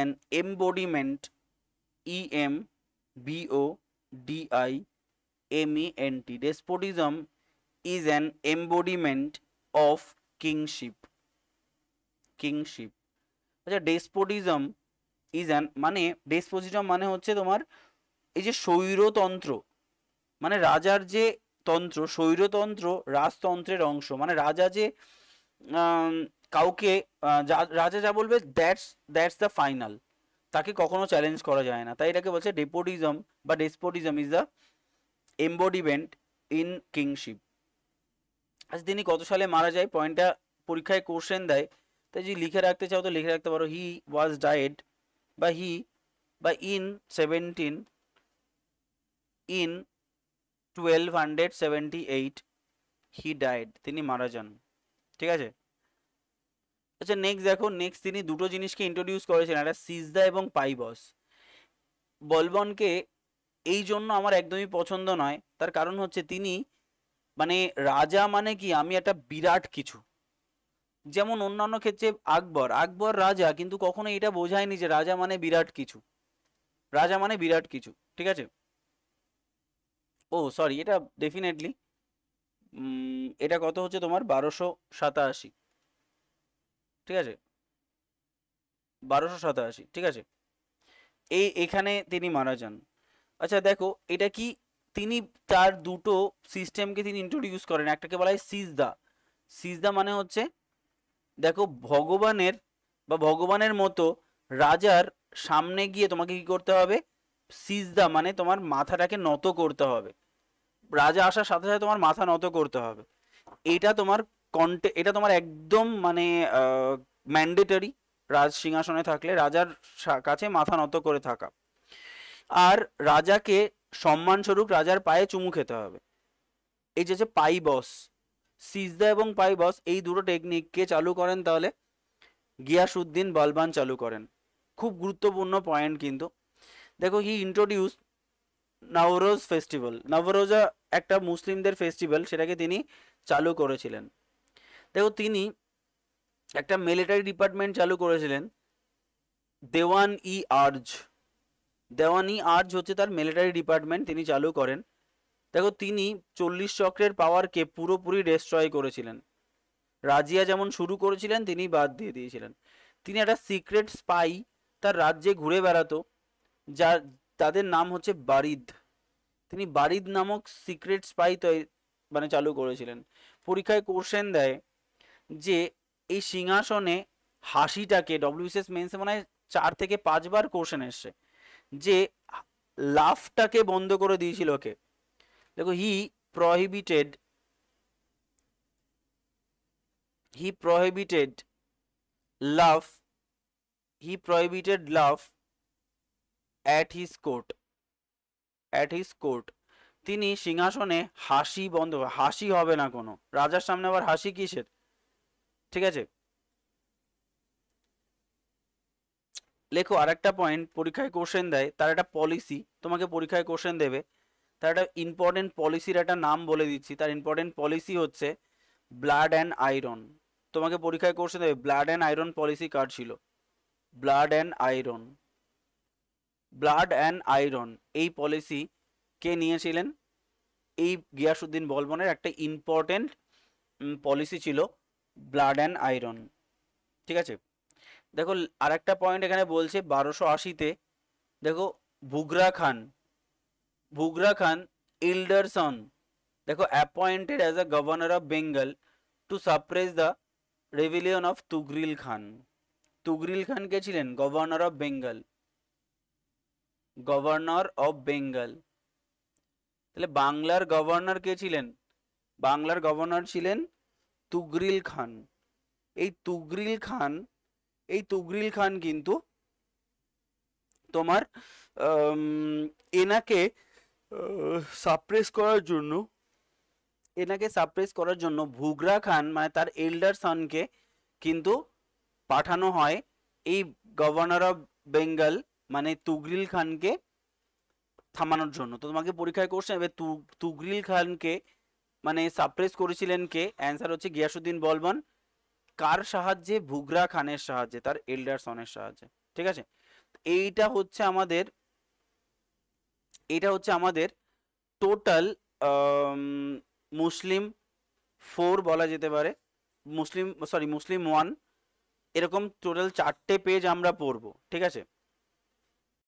an embodiment, EMBODIMENT, despotism is an embodiment of kingship, kingship। আচ্ছা, ডেসপোটিজম ইজ অ্যান, মানে ডেসপোটিজম মানে হচ্ছে তোমার এই যে স্বৈরতন্ত্র, মানে রাজার যে তন্ত্র, স্বৈরতন্ত্র রাজতন্ত্রের অংশ, মানে রাজা যে কাউকে রাজা যা বলবে দ্যাটস দ্য ফাইনাল, তাকে কখনো চ্যালেঞ্জ করা যায় না, তাই এটাকে বলছে ডেপোটিজম বা despotism is the embodiment in kingship. আচ্ছা, তিনি কত সালে মারা যায়, পয়েন্টটা পরীক্ষায় কোশ্চেন দেয়, তাই যদি লিখে রাখতে চাও তো লিখে রাখতে পারো, হি ওয়াজ ডায়েড বা ইন 1278 হি ডায়েড, তিনি মারা যান। ঠিক আছে, আচ্ছা নেক্সট দেখো, নেক্সট তিনি দুটো জিনিসকে ইন্ট্রোডিউস করেছেন, একটা সিজদা এবং পাইবস। বলবনকে এই জন্য আমার একদমই পছন্দ নয়, তার কারণ হচ্ছে তিনি, মানে রাজা মানে কি আমি একটা বিরাট কিছু, যেমন অন্যান্য ক্ষেত্রে আকবর রাজা, কিন্তু কখনো এটা বোঝায়নি যে রাজা মানে বিরাট কিছু, রাজা মানে বিরাট কিছু। ঠিক আছে, ও সরি, এটা ডেফিনেটলি এটা কত হচ্ছে তোমার 1287, ঠিক আছে, 1287, ঠিক আছে, এখানে তিনি মারা যান। আচ্ছা দেখো, এটা কি তিনি তার দুটো সিস্টেমকে তিনি ইন্ট্রোডিউস করেন, একটাকে বলা হয় সিজদা। সিজদা মানে হচ্ছে, দেখো ভগবানের বা ভগবানের মতো রাজার সামনে গিয়ে তোমাকে কি করতে হবে, সিজদা মানে তোমার মাথাটাকে নত করতে হবে, রাজা আসার সাথে সাথে তোমার মাথা নত করতে হবে, এটা তোমার এটা তোমার একদম মানে ম্যান্ডেটরি, রাজ সিংহাসনে থাকলে রাজার কাছে মাথা নত করে থাকা, আর রাজাকে সম্মানস্বরূপ রাজার পায়ে চুমু খেতে হবে। এই যে পাইবস, সিজদা এবং পাইবস, এই দুটো টেকনিককে চালু করেন তাহলে গিয়াসউদ্দিন বলবান চালু করেন। খুব গুরুত্বপূর্ণ পয়েন্ট কিন্তু। দেখো, হি ইন্ট্রোডিউস নওরোজ ফেস্টিভ্যাল, নবরোজা একটা মুসলিমদের ফেস্টিভ্যাল, সেটাকে তিনি চালু করেছিলেন। দেখো, তিনি একটা মিলিটারি ডিপার্টমেন্ট চালু করেছিলেন, দেওয়ান-ই-আর্জ হচ্ছে তার মিলিটারি ডিপার্টমেন্ট, তিনি চালু করেন। দেখো, তিনি 40 চক্রের পাওয়ারকে পুরোপুরি ডেস্ট্রয় করেছিলেন। রাজিয়া যেমন শুরু করেছিলেন তিনি বাদ দিয়ে দিয়েছিলেন। তিনি একটা সিক্রেট স্পাই তার রাজ্যে ঘুরে বেড়াতো, যার তাদের নাম হচ্ছে বারিদ। তিনি বারিদ নামক সিক্রেট স্পাই মানে চালু করেছিলেন। পরীক্ষায় কোশ্চেন দেয় যে এই সিংহাসনে হাসিটাকে, ডব্লিউবিসিএস মেন্সে মনে হয় 4 থেকে 5 বার কোশ্চেন এসছে, যে লাফটাকে বন্ধ করে দিয়েছিল কে? দেখো, prohibited he prohibited laugh he prohibited laugh at his court. তিনি সিংহাসনে হাসি বন্ধ, হাসি হবে না কোনো, রাজার সামনে আবার হাসি কিসের? ঠিক আছে, লেখো। আরেকটা পয়েন্ট পরীক্ষায় কোশ্চেন দেয়, তার একটা পলিসি তোমাকে পরীক্ষায় কোশ্চেন দেবে, তার একটা ইম্পর্টেন্ট পলিসির একটা নাম বলে দিচ্ছি। তার ইম্পর্টেন্ট পলিসি হচ্ছে ব্লাড অ্যান্ড আয়রন। তোমাকে পরীক্ষায় কোশ্চেন দেবে ব্লাড অ্যান্ড আয়রন পলিসি কার ছিল? ব্লাড অ্যান্ড আয়রন এই পলিসি কে নিয়েছিলেন? এই গিয়াসউদ্দিন বলবনের একটা ইম্পর্টেন্ট পলিসি ছিল ব্লাড অ্যান্ড আয়রন। ঠিক আছে, দেখো আরেকটা পয়েন্ট এখানে বলছে 1280-তে, দেখো বুগরা খান এল্ডার সন, দেখো appointed as a governor of Bengal to suppress the rebellion of Tughril Khan. Tughril Khan কে ছিলেন? Governor of Bengal. তাহলে বাংলার গভর্নর কে ছিলেন? বাংলার গভর্নর ছিলেন তুগরিল খান। এই তুগরিল খান কিন্তু তোমার এনাকে সাপ্রেস করার জন্য বুগরা খান মানে তার এল্ডার সনকে কিন্তু পাঠানো হয় এই গভর্নর অফ বেঙ্গল মানে তুগরিল খানকে থামানোর জন্য। তো তোমাকে পরীক্ষায় কোশ্চেন হবে তুগরিল খানকে মানে সাপ্রেস করেছিলেন কে? অ্যান্সার হচ্ছে গিয়াসউদ্দিন বলবন। কার সাহায্যে? বুগরা খানের সাহায্যে, তার এল্ডার সনের সাহায্যে। ঠিক আছে, এইটা হচ্ছে আমাদের টোটাল মুসলিম 4 বলা যেতে পারে, মুসলিম 1, এরকম টোটাল 4টে পেজ আমরা পড়বো। ঠিক আছে।